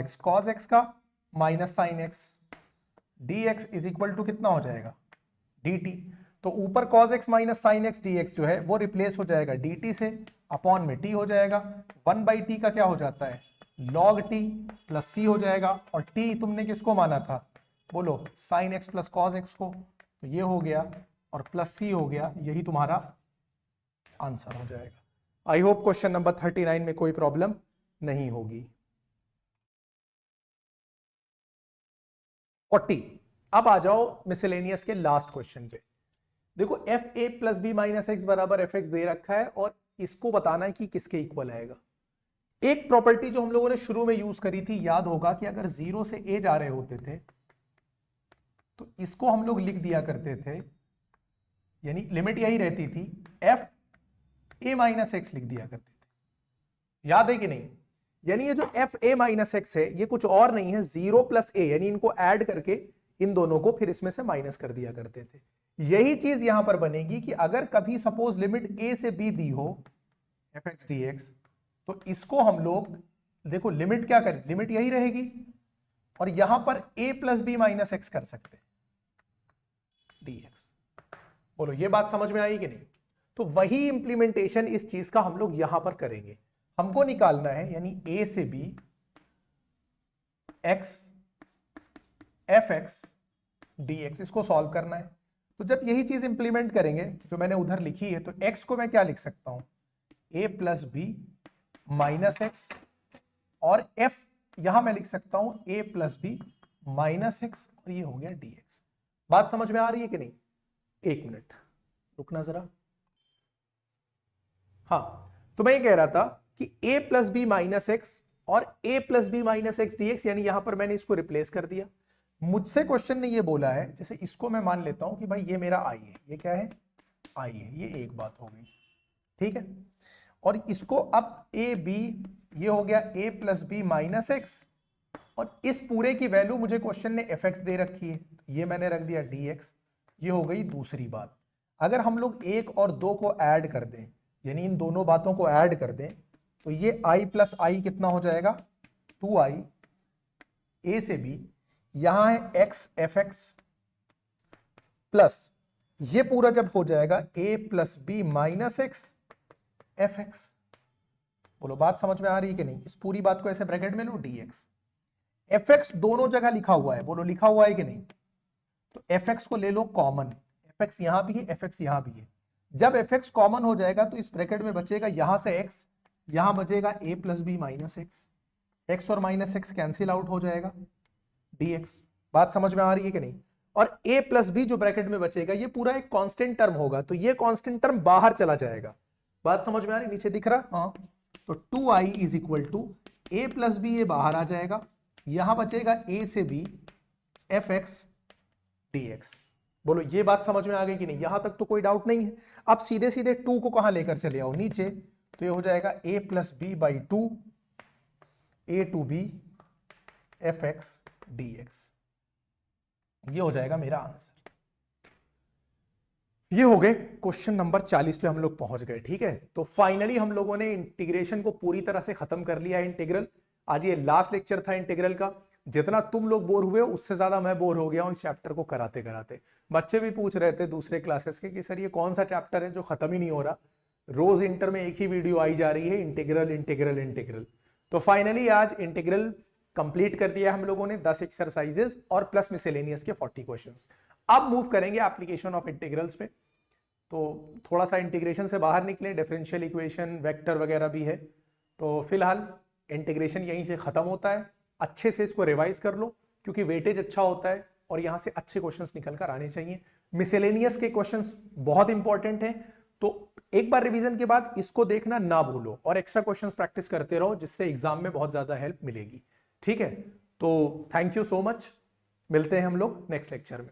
x का minus sin x, dx is equal to कितना हो जाएगा, dt। तो ऊपर cos x minus sin x dx जो है वो रिप्लेस हो जाएगा dt से, अपॉन में t हो जाएगा, 1/t का क्या हो जाता है, log t प्लस c हो जाएगा, और t तुमने किसको माना था, बोलो sine x plus cos x को, तो ये हो गया और प्लस सी हो गया, यही तुम्हारा आंसर हो जाएगा। आई होप क्वेश्चन नंबर 39 में कोई प्रॉब्लम नहीं होगी। 40, अब आ जाओ मिसलेनियस के लास्ट क्वेश्चन पे। देखो F A plus B minus X बराबर एफ एक्स दे रखा है और इसको बताना है कि किसके इक्वल आएगा। एक प्रॉपर्टी जो हम लोगों ने शुरू में यूज करी थी, याद होगा कि अगर 0 से a जा रहे होते थे तो इसको हम लोग लिख दिया करते थे, यानी लिमिट यही रहती थी, एफ ए माइनस एक्स लिख दिया करते थे। याद है कि नहीं? यानी ये जो एफ ए माइनस एक्स है ये कुछ और नहीं है, 0 प्लस ए, यानी इनको ऐड करके इन दोनों को फिर इसमें से माइनस कर दिया करते थे। यही चीज यहां पर बनेगी कि अगर कभी सपोज लिमिट ए से बी दी हो एफ एक्स डी एक्स, तो इसको हम लोग देखो लिमिट क्या करें, लिमिट यही रहेगी और यहां पर a plus B minus X कर सकते हैं dx। बोलो ये बात समझ में आई कि नहीं? तो वही इंप्लीमेंटेशन इस चीज का हम लोग यहां पर करेंगे। हमको निकालना है यानी a से b x F X dx, इसको सॉल्व करना है। तो जब यही चीज इंप्लीमेंट करेंगे जो मैंने उधर लिखी है, तो x को मैं क्या लिख सकता हूं, a plus B minus X, और f यहां मैं लिख सकता हूं a plus B minus X, और ये हो गया dx। बात समझ में आ रही है कि नहीं? एक मिनट रुकना जरा। हाँ, तो मैं ये कह रहा था कि a plus B minus X और a plus B minus X dx, यानी यहां पर मैंने इसको रिप्लेस कर दिया। मुझसे क्वेश्चन ने ये बोला है, जैसे इसको मैं मान लेता हूं कि भाई ये मेरा i है, ये क्या है i है, ये एक बात हो गई, ठीक है। और इसको अब ए बी, ये हो गया a plus B minus X, और इस पूरे की वैल्यू मुझे क्वेश्चन ने एफ एक्स दे रखी है, ये मैंने रख दिया dx। ये हो गई दूसरी बात। अगर हम लोग 1 और 2 को ऐड कर दें, यानी इन दोनों बातों को ऐड कर दें, तो ये i प्लस आई कितना हो जाएगा, 2i a से b, यहां है x एफ एक्स, प्लस ये पूरा जब हो जाएगा a plus B minus X F X. बोलो बात समझ में आ रही है कि नहीं? इस पूरी बात को ऐसे ब्रैकेट में लो dx। एफ एक्स दोनों जगह लिखा हुआ है, बोलो लिखा हुआ है कि नहीं? तो एफ एक्स को ले लो कॉमन, एफ एक्स यहां भी है, एफ एक्स यहां भी है। जब एफ एक्स कॉमन हो जाएगा तो इस ब्रैकेट में बचेगा यहां से x, यहां बचेगा a plus B minus X, X और माइनस एक्स कैंसिल आउट हो जाएगा dx। बात समझ में आ रही है कि नहीं? और a प्लस बी जो ब्रैकेट में बचेगा ये पूरा एक कांस्टेंट टर्म होगा, तो ये कांस्टेंट टर्म बाहर चला जाएगा। बात समझ में आ रही? नीचे दिख रहा? हाँ, तो 2i is equal to a plus B, ये बाहर आ जाएगा, यहां बचेगा a से b एफ एक्स dx। बोलो ये बात समझ में आ गई कि नहीं? यहां तक तो कोई डाउट नहीं है। अब सीधे सीधे 2 को कहां लेकर चले आओ, नीचे, तो ये हो जाएगा a plus B by 2 a to B F X dx। ये हो जाएगा मेरा आंसर। ये हो गए क्वेश्चन नंबर 40 पे हम लोग पहुंच गए, ठीक है। तो फाइनली हम लोगों ने इंटीग्रेशन को पूरी तरह से खत्म कर लिया है, इंटीग्रल। आज ये लास्ट लेक्चर था इंटीग्रल का। जितना तुम लोग बोर हुए उससे ज्यादा मैं बोर हो गया हूं इस चैप्टर को कराते कराते। बच्चे भी पूछ रहे थे दूसरे क्लासेस के कि सर ये कौन सा चैप्टर है जो खत्म ही नहीं हो रहा, रोज इंटर में एक ही वीडियो आई जा रही है, इंटीग्रल इंटीग्रल इंटीग्रल। तो फाइनली आज इंटीग्रल कंप्लीट कर दिया हम लोगों ने, 10 एक्सरसाइजेस और प्लस मिसलेनियस के 40 क्वेश्चंस। अब मूव करेंगे एप्लीकेशन ऑफ इंटीग्रल्स पे। तो थोड़ा सा इंटीग्रेशन से बाहर निकले, डिफरेंशियल इक्वेशन, वेक्टर वगैरह भी है। तो फिलहाल इंटीग्रेशन यहीं से खत्म होता है। अच्छे से इसको रिवाइज कर लो क्योंकि वेटेज अच्छा होता है और यहां से अच्छे क्वेश्चंस निकल कर आने चाहिए। मिसलेनियस के क्वेश्चंस बहुत इंपॉर्टेंट हैं, तो एक बार रिवीजन के बाद इसको देखना ना भूलो और एक्स्ट्रा क्वेश्चंस प्रैक्टिस करते रहो, जिससे एग्जाम में बहुत ज्यादा हेल्प मिलेगी, ठीक है। तो थैंक यू सो मच, मिलते हैं हम लोग नेक्स्ट लेक्चर में।